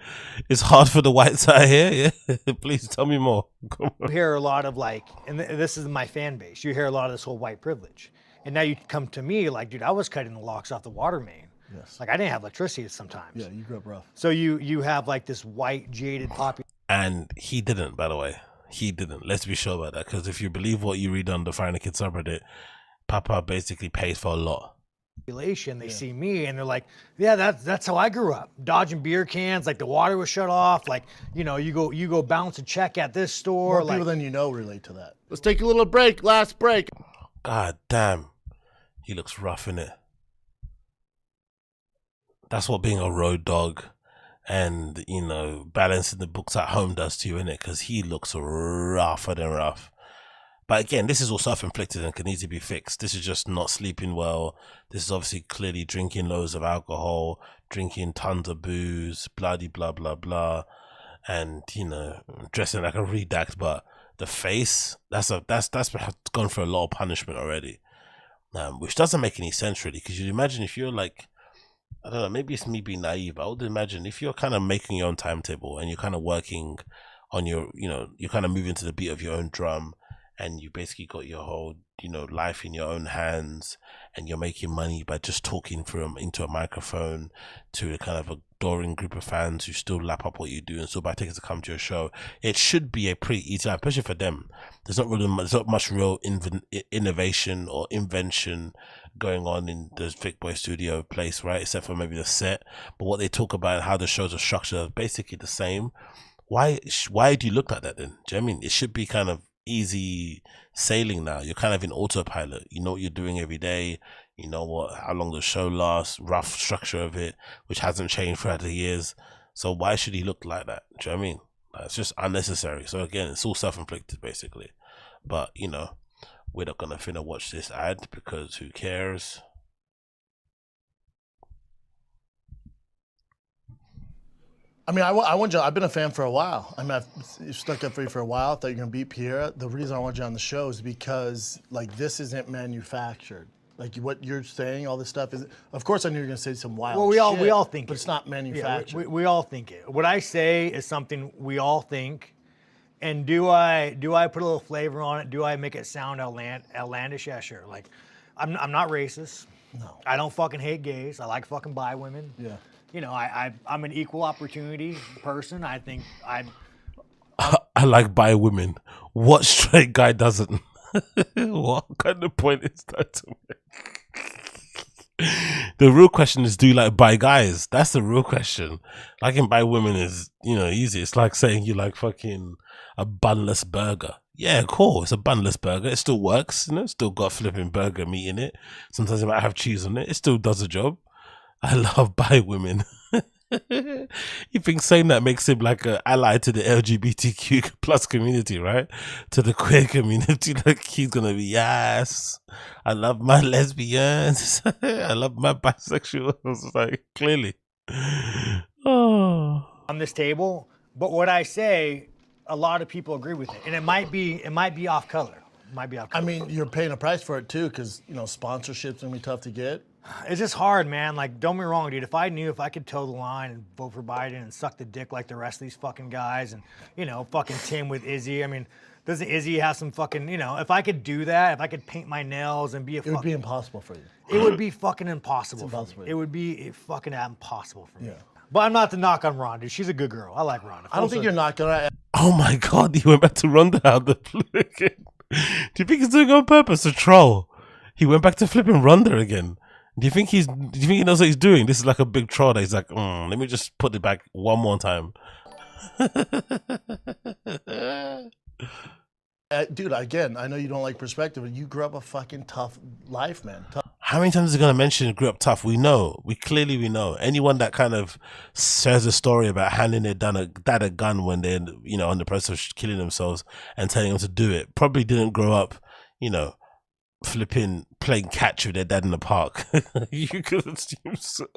It's hard for the whites out here. Yeah, please tell me more. You hear a lot of like, and this is my fan base. You hear a lot of this whole white privilege, and now you come to me like, dude, I was cutting the locks off the water main. Yes. Like I didn't have electricity sometimes. Yeah, you grew up rough. So you have like this white jaded population. And he didn't, by the way. He didn't. Let's be sure about that, because if you believe what you read on the Finding Kids subreddit, Papa basically pays for a lot. They see me and they're like, yeah, that's how I grew up, dodging beer cans, like the water was shut off, like you go bounce a check at this store. More people than you know relate to that. Let's take a little break. Last break. God damn, he looks rough in it. That's what being a road dog and balancing the books at home does to you, innit? Because he looks rougher than rough. But again, this is all self-inflicted and can easily be fixed. This is just not sleeping well. This is obviously clearly drinking loads of alcohol, drinking tons of booze, bloody blah blah blah, and dressing like a redact. But the face, that's gone for a lot of punishment already, which doesn't make any sense really. Because you imagine if you're like, I don't know, maybe it's me being naive. I would imagine if you're kind of making your own timetable and you're kind of working on your, you're kind of moving to the beat of your own drum. And you basically got your whole, life in your own hands, and you're making money by just talking into a microphone to a kind of adoring group of fans who still lap up what you do and still buy tickets to come to your show. It should be a pretty easy life, especially for them. There's not much real innovation or invention going on in the Vic Boy studio place, right? Except for maybe the set. But what they talk about and how the shows are structured are basically the same. Why do you look like that then? Do you know what I mean? It should be kind of easy sailing now. You're kind of in autopilot. You know what you're doing every day. You know how long the show lasts, rough structure of it, which hasn't changed throughout the years. So why should he look like that? Do you know what I mean? It's just unnecessary. So again, it's all self-inflicted basically. But we're not gonna finna watch this ad because who cares? I mean, I want you. I've been a fan for a while. I mean, I've stuck up for you for a while. I thought you were gonna beat Pierre. The reason I want you on the show is because this isn't manufactured. Like what you're saying, all this stuff is. Of course, I knew you were gonna say some wild. Well, we all think, but it's not manufactured. Yeah, we all think it. What I say is something we all think. And do I put a little flavor on it? Do I make it sound outlandish? Yeah, sure. Like, I'm not racist. No. I don't fucking hate gays. I like fucking bi women. Yeah. I'm an equal opportunity person. I think I like bi women. What straight guy doesn't? What kind of point is that to make? The real question is, do you like bi guys? That's the real question. Liking bi women is, easy. It's like saying you like fucking a bunless burger. Yeah, cool. It's a bunless burger. It still works. It's still got flipping burger meat in it. Sometimes it might have cheese on it. It still does the job. I love bi women. You think saying that makes him like an ally to the LGBTQ plus community, right? To the queer community, like he's gonna be, yes, I love my lesbians, I love my bisexuals, like clearly. Oh. On this table, but what I say, a lot of people agree with it, and it might be off color. I mean, you're paying a price for it too, because sponsorships gonna be tough to get. It's just hard, man. Like, don't get me wrong, dude. If I could toe the line and vote for Biden and suck the dick like the rest of these fucking guys, and fucking Tim with Izzy. I mean, doesn't Izzy have some fucking? If I could do that, if I could paint my nails and be it would be impossible for you. It would be fucking impossible. For me. It would be fucking impossible for me. Yeah. But I'm not to knock on Ronda. She's a good girl. I like Ronda. I don't think you're not gonna. Oh my god, he went back to Ronda out the again. Do you think he's doing it on purpose to troll? He went back to flipping Ronda again. Do you think he knows what he's doing? This is like a big troll that he's like, let me just put it back one more time. Dude, again, I know you don't like perspective, but you grew up a fucking tough life, man. How many times is he going to mention grew up tough? We know. We clearly know. Anyone that kind of says a story about handing their dad a gun when they're, on the process of killing themselves and telling them to do it probably didn't grow up, flipping playing catch with their dad in the park. You could assume so.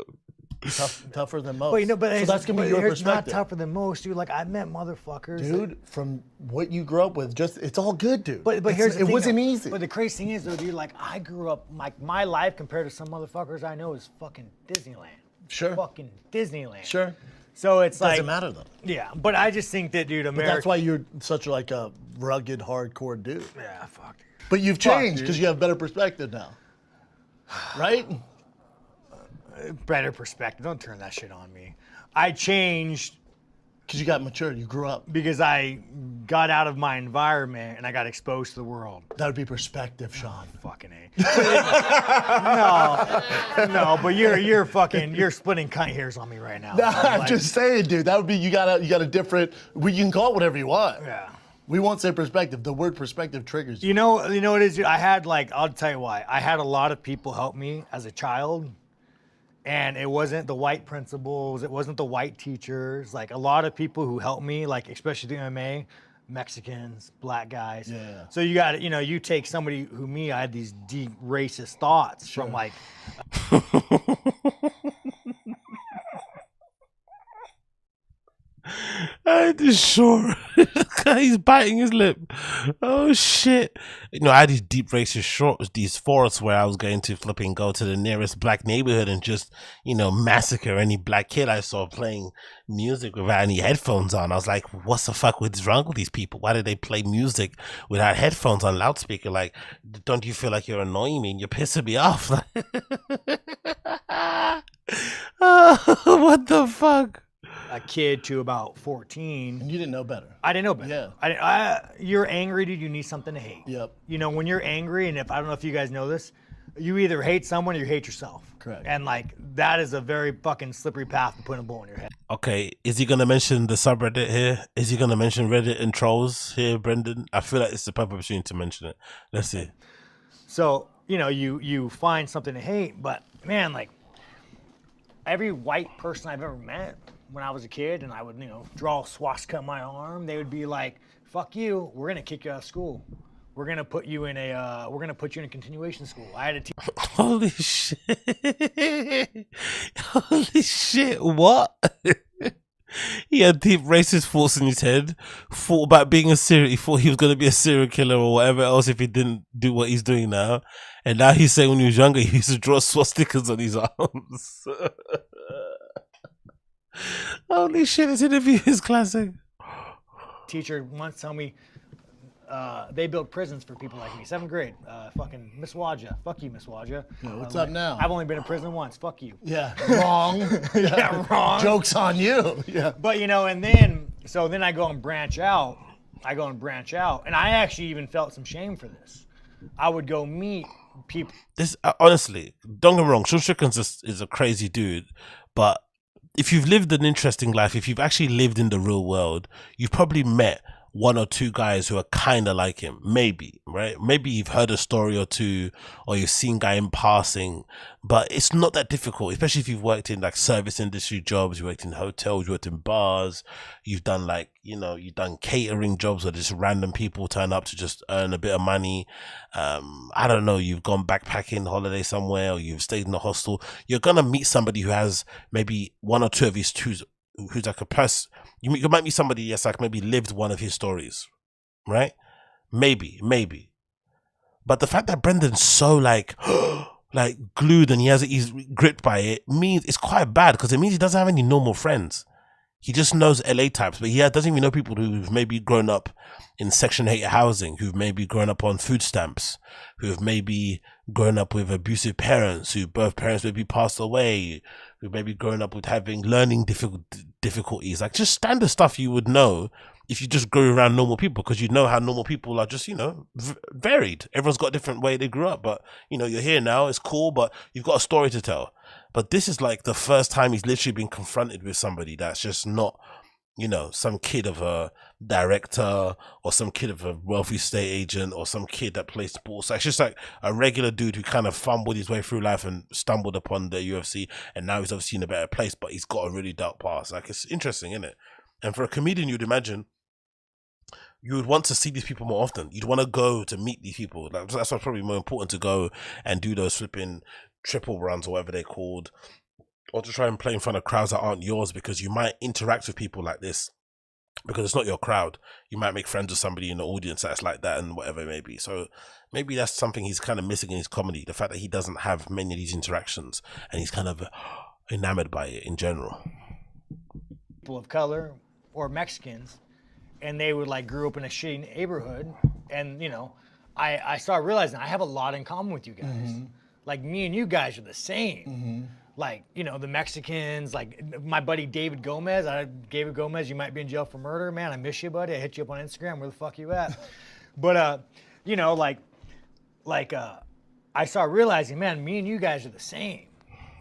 Tougher than most. But so that's gonna be your perspective. Not tougher than most, dude. Like I met motherfuckers, dude. From what you grew up with, it's all good, dude. But here's the thing, it wasn't easy. But the crazy thing is, though, dude, like I grew up, like my life compared to some motherfuckers I know is fucking Disneyland. Sure. Fucking Disneyland. Sure. So it's like doesn't matter though. Yeah, but I just think that, dude, America. That's why you're such like a rugged, hardcore dude. Yeah, fuck. Dude. But you've changed because you have better perspective now, right? Better perspective. Don't turn that shit on me. I changed because you got matured. You grew up. Because I got out of my environment and I got exposed to the world. That would be perspective, Sean. Fucking A. No, but you're splitting cunt hairs on me right now. No, I'm just saying, dude. That would be you got a different. You can call it whatever you want. Yeah. We won't say perspective. The word perspective triggers you. You know what it is? I had I'll tell you why. I had a lot of people help me as a child. And it wasn't the white principals, it wasn't the white teachers. Like a lot of people who helped me, like especially the MMA, Mexicans, black guys. Yeah. So you got you take somebody who I had these deep racist thoughts from like. I just sure he's biting his lip. Oh shit! I had these deep racist these thoughts where I was going to flipping go to the nearest black neighborhood and just massacre any black kid I saw playing music without any headphones on. I was like, what's the fuck what's wrong with these people? Why do they play music without headphones on loudspeaker? Like, don't you feel like you're annoying me and you're pissing me off? What the fuck? A kid to about 14. And you didn't know better. I didn't know better. Yeah. You're angry, dude. You need something to hate. Yep. When you're angry, and I don't know if you guys know this, you either hate someone or you hate yourself. Correct. And that is a very fucking slippery path to put a bullet in your head. Okay, is he gonna mention the subreddit here? Is he gonna mention Reddit and trolls here, Brendan? I feel like it's the perfect opportunity to mention it. Let's see. So you find something to hate, but man, every white person I've ever met. When I was a kid and I would, draw a swastika on my arm, they would be like, fuck you, we're gonna kick you out of school. We're gonna put you in a continuation school. I had a teacher. Holy shit. Holy shit, what? He had deep racist thoughts in his head, thought about being he thought he was gonna be a serial killer or whatever else if he didn't do what he's doing now. And now he's saying when he was younger he used to draw swastikas on his arms. Holy shit, this interview is classic. Teacher once told me they built prisons for people like me. 7th grade. Fucking Miss Wadja. Fuck you, Miss Wadja. Yeah, what's up now? I've only been in prison once. Fuck you. Yeah, wrong. Yeah, wrong. Joke's on you. Yeah. But, and then I go and branch out. And I actually even felt some shame for this. I would go meet people. This, honestly, don't get me wrong, Sean Strickland is a crazy dude, but if you've lived an interesting life, if you've actually lived in the real world, you've probably met one or two guys who are kind of like him. Maybe, right? Maybe you've heard a story or two, or you've seen guy in passing, but it's not that difficult, especially if you've worked in service industry jobs, you worked in hotels, you worked in bars, you've done you've done catering jobs where just random people turn up to just earn a bit of money. I don't know, you've gone backpacking holiday somewhere, or you've stayed in a hostel. You're going to meet somebody who has maybe one or two of these who's like a person. You might meet somebody that's maybe lived one of his stories, right? Maybe. But the fact that Brendan's so glued and he's gripped by it means it's quite bad, because it means he doesn't have any normal friends. He just knows LA types, but he doesn't even know people who've maybe grown up in Section 8 housing, who've maybe grown up on food stamps, who've maybe grown up with abusive parents, who both parents maybe passed away, who've maybe grown up with having learning difficulties, just standard stuff you would know if you just grew around normal people, because you know how normal people are just, varied. Everyone's got a different way they grew up, but, you're here now, it's cool, but you've got a story to tell. But this is the first time he's literally been confronted with somebody that's just not, some kid of a director, or some kid of a wealthy estate agent, or some kid that plays sports. It's just a regular dude who kind of fumbled his way through life and stumbled upon the UFC, and now he's obviously in a better place, but he's got a really dark past. It's interesting, isn't it? And for a comedian, you'd imagine you would want to see these people more often. You'd want to go to meet these people. Like, that's why it's probably more important to go and do those flipping triple runs or whatever they're called, or to try and play in front of crowds that aren't yours, because you might interact with people like this because it's not your crowd. You might make friends with somebody in the audience that's like that and whatever it may be. So maybe that's something he's kind of missing in his comedy, the fact that he doesn't have many of these interactions and he's kind of enamored by it in general. People of color or Mexicans, and they would like grew up in a shitty neighborhood, and you know, I started realizing I have a lot in common with you guys. Mm-hmm. Like me and you guys are the same. Mm-hmm. Like, you know, the Mexicans, like my buddy David Gomez, you might be in jail for murder. Man, I miss you, buddy. I hit you up on Instagram. Where the fuck you at? But you know, I started realizing, man, me and you guys are the same.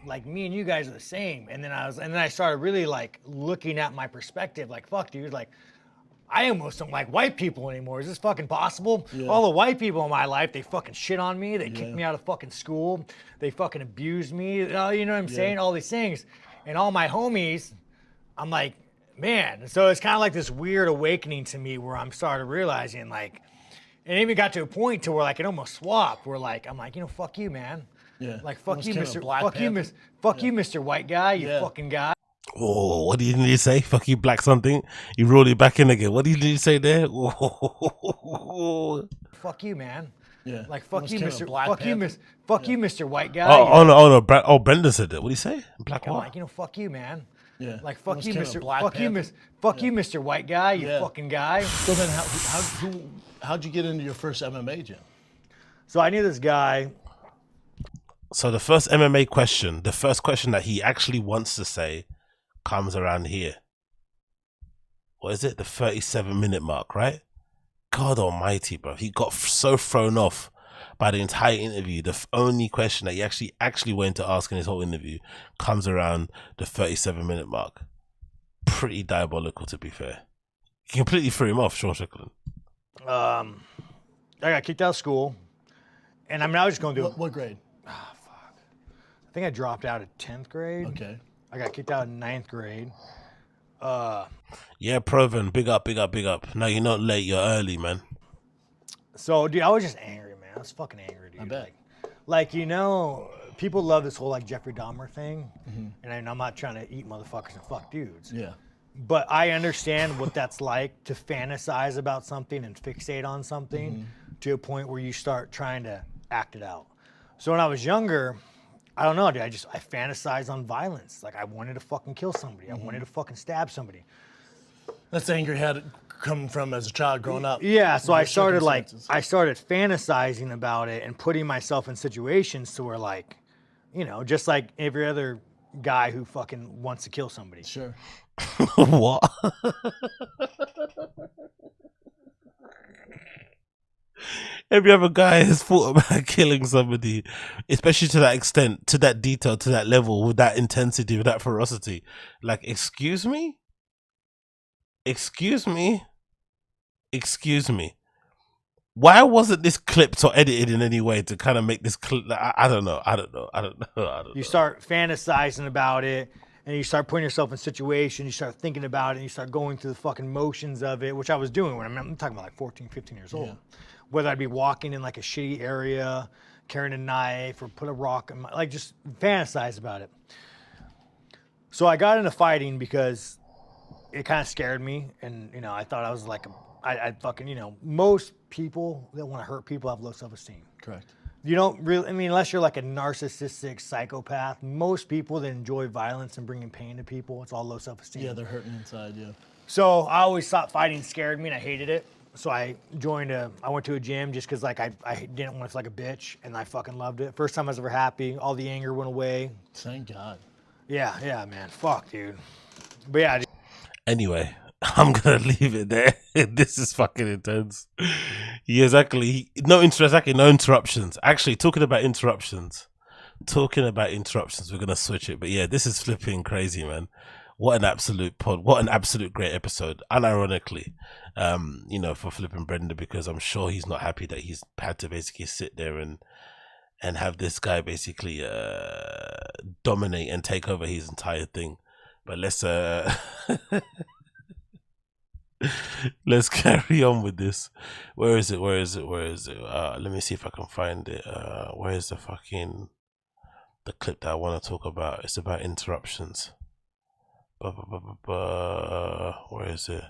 Like me and you guys are the same. And then I started really like looking at my perspective, like, fuck, dude, like I almost don't like white people anymore. Is this fucking possible? Yeah. All the white people in my life, they fucking shit on me. They kicked me out of fucking school. They fucking abused me. You know what I'm saying? All these things. And all my homies, I'm like, man. So it's kind of like this weird awakening to me where I'm started realizing, like, and it even got to a point to where like it almost swapped. Where like I'm like, you know, fuck you, man. Yeah. Like fuck you, Mr. Fuck you, Mr. White Guy. You fucking guy. Oh, what did you say? Fuck you, black something. You rolled it back in again. What did you say there? Fuck you, man. Yeah. Like fuck you, Mr. Fuck you, Mr. White Guy. Oh no. Brenda said that. What did he say? Black what? Like, you know, fuck you, man. Yeah. Like fuck you, Mr. Fuck you, Mr. White Guy. You fucking guy. So then, how'd you get into your first MMA gym? So I knew this guy. So the first MMA question, the first question that he actually wants to say, comes around here. What is it? The 37-minute mark, right? God almighty, bro. He got so thrown off by the entire interview. The only question that he actually went to ask in his whole interview comes around the 37-minute mark. Pretty diabolical, to be fair. He completely threw him off, Sean Strickland. I got kicked out of school. And I mean, I was just going to do it. What grade? Oh, fuck. I think I dropped out at 10th grade. Okay. I got kicked out in 9th grade. Yeah, Proven, big up. No, you're not late, you're early, man. So, dude, I was just angry, man. I was fucking angry, dude. I bet. Like, you know, people love this whole, like, Jeffrey Dahmer thing. Mm-hmm. And I'm not trying to eat motherfuckers and fuck dudes. Yeah. But I understand what that's like to fantasize about something and fixate on something to a point where you start trying to act it out. So when I was younger, I don't know, dude. I fantasized on violence. Like I wanted to fucking kill somebody. I wanted to fucking stab somebody. That's the anger you had coming from as a child growing up. Yeah, so I started fantasizing about it and putting myself in situations to where like, you know, just like every other guy who fucking wants to kill somebody. Sure. What? Every other guy has thought about killing somebody, especially to that extent, to that detail, to that level, with that intensity, with that ferocity. Like, excuse me? Why wasn't this clipped or edited in any way to kind of make this clip? I don't know. You start fantasizing about it, and you start putting yourself in situations, you start thinking about it, and you start going through the fucking motions of it, which I was doing when I'm talking about like 14, 15 years old. Whether I'd be walking in like a shitty area, carrying a knife, or put a rock in my, like just fantasize about it. So I got into fighting because it kind of scared me, and you know, I thought I was like, I'd fucking, you know, most people that want to hurt people have low self-esteem. Correct. You don't really, I mean, unless you're like a narcissistic psychopath, most people that enjoy violence and bringing pain to people, it's all low self-esteem. Yeah, they're hurting inside, yeah. So I always thought fighting scared me and I hated it. So I went to a gym just because like I didn't want to feel like a bitch, and I fucking loved it. First time I was ever happy. All the anger went away. Thank God. Yeah, man. Fuck, dude. But yeah. Anyway, I'm going to leave it there. This is fucking intense. Yeah, exactly. No interruptions. Actually, talking about interruptions, we're going to switch it. But yeah, this is flipping crazy, man. What an absolute great episode. Unironically, you know, for flipping Brenda, because I'm sure he's not happy that he's had to basically sit there and have this guy basically dominate and take over his entire thing. But let's Let's carry on with this. Where is it? Let me see if I can find it. Where is the clip that I want to talk about? It's about interruptions. Where is it?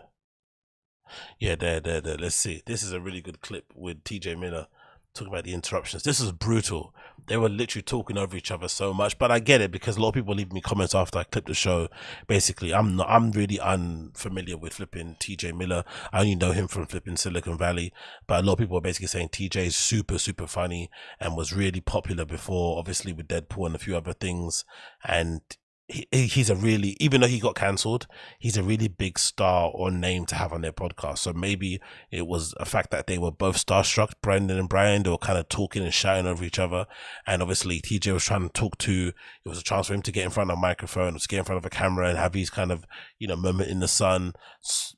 Yeah, there. Let's see. This is a really good clip with TJ Miller talking about the interruptions. This is brutal. They were literally talking over each other so much, but I get it because a lot of people leave me comments after I clip the show. Basically, I'm really unfamiliar with flipping TJ Miller. I only know him from flipping Silicon Valley, but a lot of people are basically saying TJ is super, super funny and was really popular before, obviously with Deadpool and a few other things. And he's a really, even though he got cancelled, he's a really big star or name to have on their podcast. So maybe it was a fact that they were both starstruck, Brenda and Bryan. They were kind of talking and shouting over each other, and obviously TJ was trying to talk to, it was a chance for him to get in front of a microphone, to get in front of a camera and have his kind of, moment in the sun.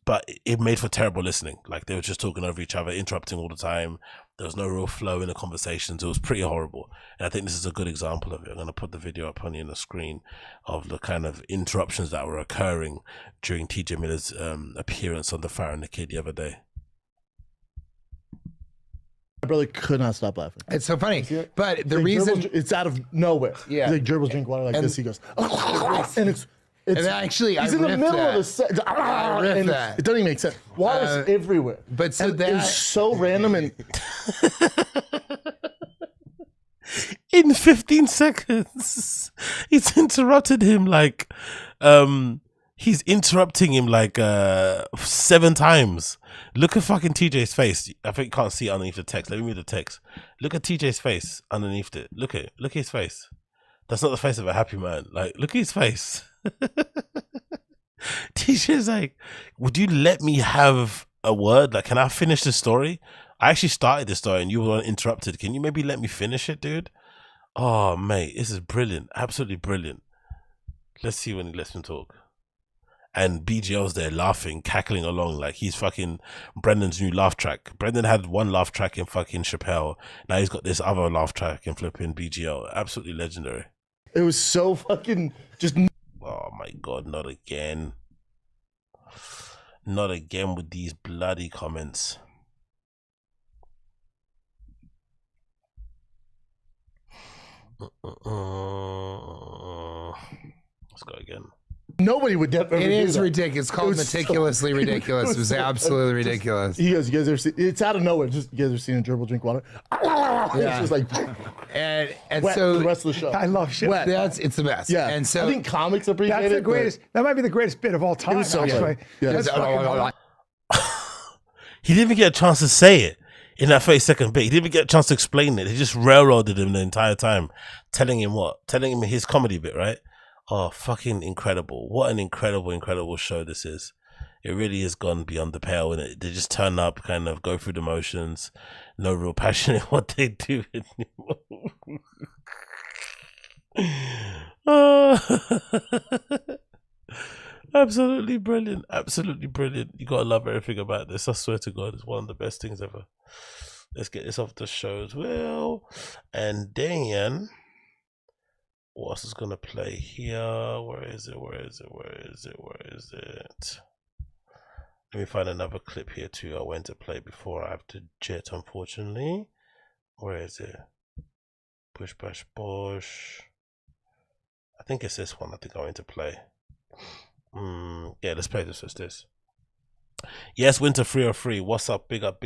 But it made for terrible listening. Like, they were just talking over each other, interrupting all the time. There was no real flow in the conversations. It was pretty horrible. And I think this is a good example of it. I'm going to put the video up on the screen of the kind of interruptions that were occurring during TJ Miller's appearance on The Pharaoh and the Kid the other day. My brother could not stop laughing. It's so funny. But the reason... It's out of nowhere. Yeah. He gerbils drink water like this. He goes... And it's and actually, he's in the middle of the set. It doesn't even make sense. Water's everywhere. But so and it's so random and... In 15 seconds, he's interrupted him like... he's interrupting him like 7 times. Look at fucking TJ's face. I think you can't see it underneath the text. Let me move the text. Look at TJ's face underneath it. Look at his face. That's not the face of a happy man. Like, look at his face. TJ's like, would you let me have a word? Like, can I finish the story? I actually started the story and you were interrupted. Can you maybe let me finish it, dude? Oh, mate, this is brilliant. Absolutely brilliant. Let's see when he lets him talk. And BGL's there laughing, cackling along like he's fucking Brendan's new laugh track. Brendan had one laugh track in fucking Chappelle. Now he's got this other laugh track in flipping BGL. Absolutely legendary. It was so fucking just... Oh my God, not again. Not again with these bloody comments. Let's go again. Nobody would definitely. It is ridiculous. It's called meticulously ridiculous. It was absolutely ridiculous. You guys ever see? It's out of nowhere. Just you guys ever seen a gerbil drink water? It's just like, and wet so for the rest of the show. I love shit. Wet. It's the best. Yeah, and so I think comics appreciate that's it. the greatest. That might be the greatest bit of all time. So actually. Yeah. That's fucking He didn't even get a chance to say it in that 30-second bit. He didn't even get a chance to explain it. He just railroaded him the entire time, telling him his comedy bit, right? Oh, fucking incredible. What an incredible show this is. It really has gone beyond the pale, and they just turn up, kind of go through the motions, no real passion in what they do anymore. Absolutely brilliant. You gotta love everything about this. I swear to God, it's one of the best things ever. Let's get this off the show as well. And then, what else is gonna play here? Where is it? Let me find another clip here too. I went to play before I have to jet, unfortunately. Where is it? Push bash bosh. I think it's this one. I think I went to play. Yeah, let's play this. What's this? Yes, Winter 303. What's up? Big up.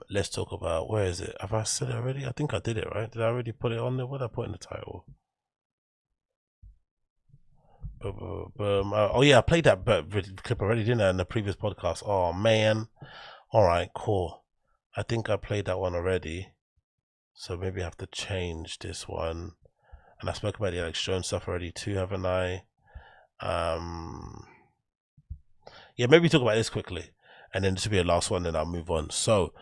Let's talk about, where is it? Have I said it already? I think I did it, right? Did I already put it on there? What did I put in the title? Oh yeah, I played that clip already, didn't I, in the previous podcast? Oh man. All right, cool. I think I played that one already, so maybe I have to change this one. And I spoke about the Alex Jones stuff already too, haven't I? Yeah, maybe talk about this quickly, and then this will be a last one, then I'll move on. So,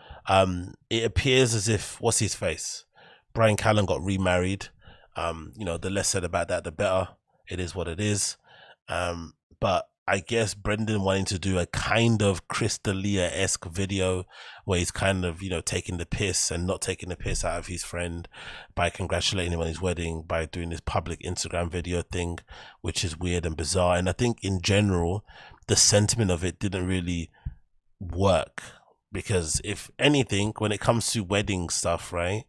it appears as if, what's his face? Bryan Callen got remarried. The less said about that, the better. It is what it is. But I guess Brendan wanting to do a kind of Chris D'Elia-esque video where he's kind of, taking the piss and not taking the piss out of his friend by congratulating him on his wedding by doing this public Instagram video thing, which is weird and bizarre. And I think in general, the sentiment of it didn't really work, because if anything, when it comes to wedding stuff, right,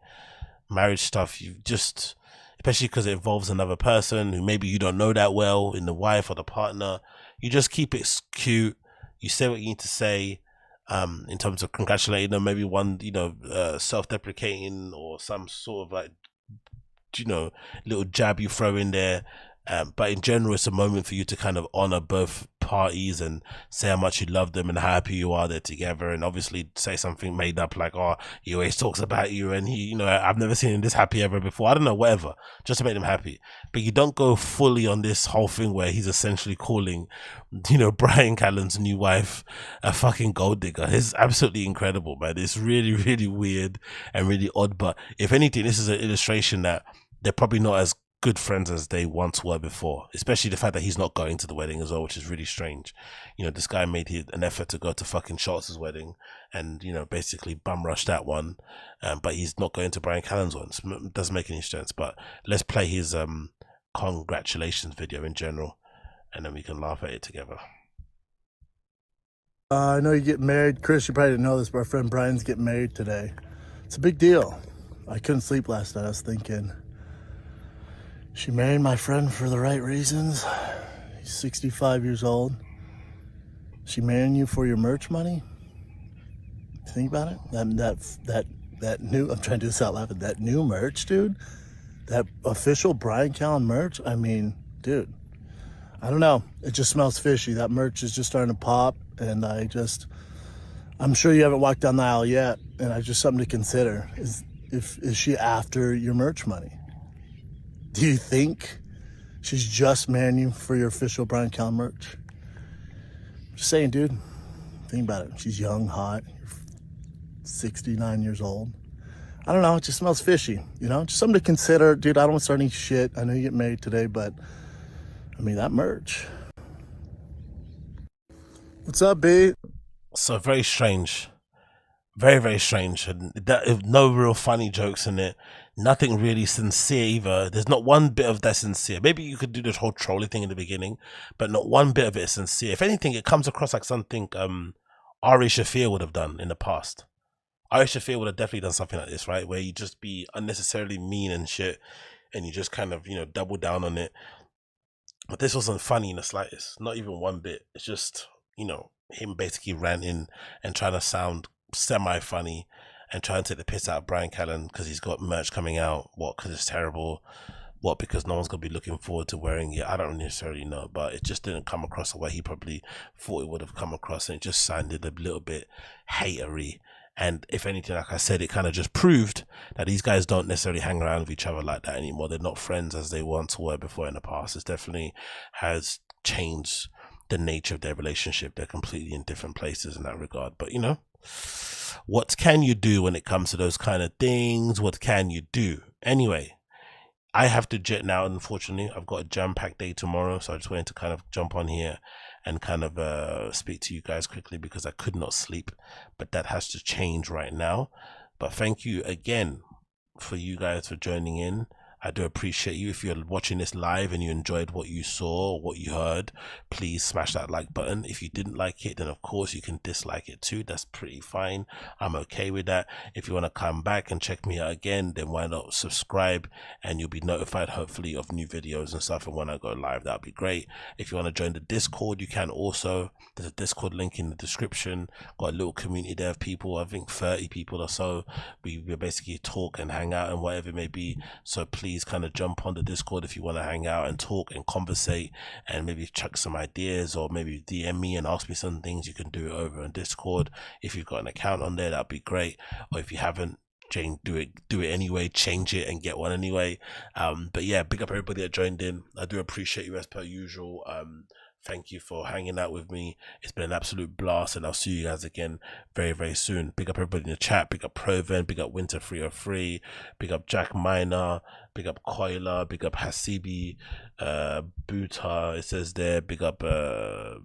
marriage stuff, you just, especially because it involves another person who maybe you don't know that well, in the wife or the partner, you just keep it cute. You say what you need to say, in terms of congratulating them, maybe one, self-deprecating or some sort of like, little jab you throw in there. But in general, it's a moment for you to kind of honor both parties and say how much you love them and how happy you are they're together, and obviously say something made up like, oh, he always talks about you and he, I've never seen him this happy ever before. I don't know, whatever, just to make them happy. But you don't go fully on this whole thing where he's essentially calling, Bryan Callen's new wife a fucking gold digger. It's absolutely incredible, man. It's really, really weird and really odd. But if anything, this is an illustration that they're probably not as good friends as they once were before, especially the fact that he's not going to the wedding as well, which is really strange. This guy made an effort to go to fucking Schultz's wedding and, basically bum rush that one, but he's not going to Bryan Callen's one. It doesn't make any sense. But let's play his congratulations video in general, and then we can laugh at it together. I know you get married. Chris, you probably didn't know this, but our friend Bryan's getting married today. It's a big deal. I couldn't sleep last night. I was thinking, she married my friend for the right reasons. He's 65 years old. She marrying you for your merch money? Think about it. That new, I'm trying to do this out loud, but that new merch, dude, that official Bryan Callen merch, I mean, dude, I don't know. It just smells fishy. That merch is just starting to pop, and I'm sure you haven't walked down the aisle yet, and it's just something to consider. Is she after your merch money? Do you think she's just marrying you for your official Bryan Callen merch? Just saying, dude. Think about it. She's young, hot, 69 years old. I don't know. It just smells fishy, Just something to consider. Dude, I don't want to start any shit. I know you get married today, but, I mean, that merch. What's up, B? So very strange. Very, very strange. And no real funny jokes in it. Nothing really sincere either. There's not one bit of that sincere. Maybe you could do this whole trolling thing in the beginning, but not one bit of it is sincere. If anything, it comes across like something Ari Shaffir would have done in the past. Ari Shaffir would have definitely done something like this, right? Where you just be unnecessarily mean and shit, and you just kind of, double down on it. But this wasn't funny in the slightest. Not even one bit. It's just, him basically ranting and trying to sound semi-funny and trying to take the piss out of Bryan Callen because he's got merch coming out. What? Because it's terrible. What? Because no one's going to be looking forward to wearing it. I don't necessarily know, but it just didn't come across the way he probably thought it would have come across, and it just sounded a little bit hatery. And if anything, like I said, it kind of just proved that these guys don't necessarily hang around with each other like that anymore. They're not friends as they once were before in the past. It definitely has changed the nature of their relationship. They're completely in different places in that regard. But, what can you do when it comes to those kind of things? What can you do? Anyway, I have to jet now, unfortunately. I've got a jam-packed day tomorrow, so I just wanted to kind of jump on here and kind of speak to you guys quickly because I could not sleep. But that has to change right now. But thank you again for you guys for joining in. I do appreciate you. If you're watching this live and you enjoyed what you saw, what you heard, please smash that like button. If you didn't like it, then of course you can dislike it too. That's pretty fine. I'm okay with that. If you want to come back and check me out again, then why not subscribe, and you'll be notified hopefully of new videos and stuff, and when I go live, that'll be great. If you want to join the Discord, you can also. There's a Discord link in the description. Got a little community there of people, I think 30 people or so. We basically talk and hang out and whatever it may be. So please kind of jump on the Discord if you want to hang out and talk and conversate and maybe chuck some ideas, or maybe DM me and ask me some things. You can do it over on Discord. If you've got an account on there, that'd be great. Or if you haven't, do it anyway, change it and get one anyway. But yeah, big up everybody that joined in. I do appreciate you as per usual. Thank you for hanging out with me. It's been an absolute blast, and I'll see you guys again very, very soon. Big up everybody in the chat. Big up Proven. Big up Winter303. Big up Jack Miner. Big up Koila. Big up Hasibi. Buta, it says there. Big up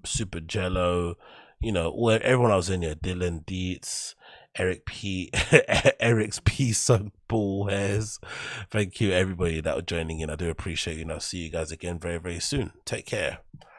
Super Jello. You know, everyone I was in here. Dylan Dietz. Eric P. Eric's Peace on ball hairs. Thank you everybody that were joining in. I do appreciate you, and I'll see you guys again very, very soon. Take care.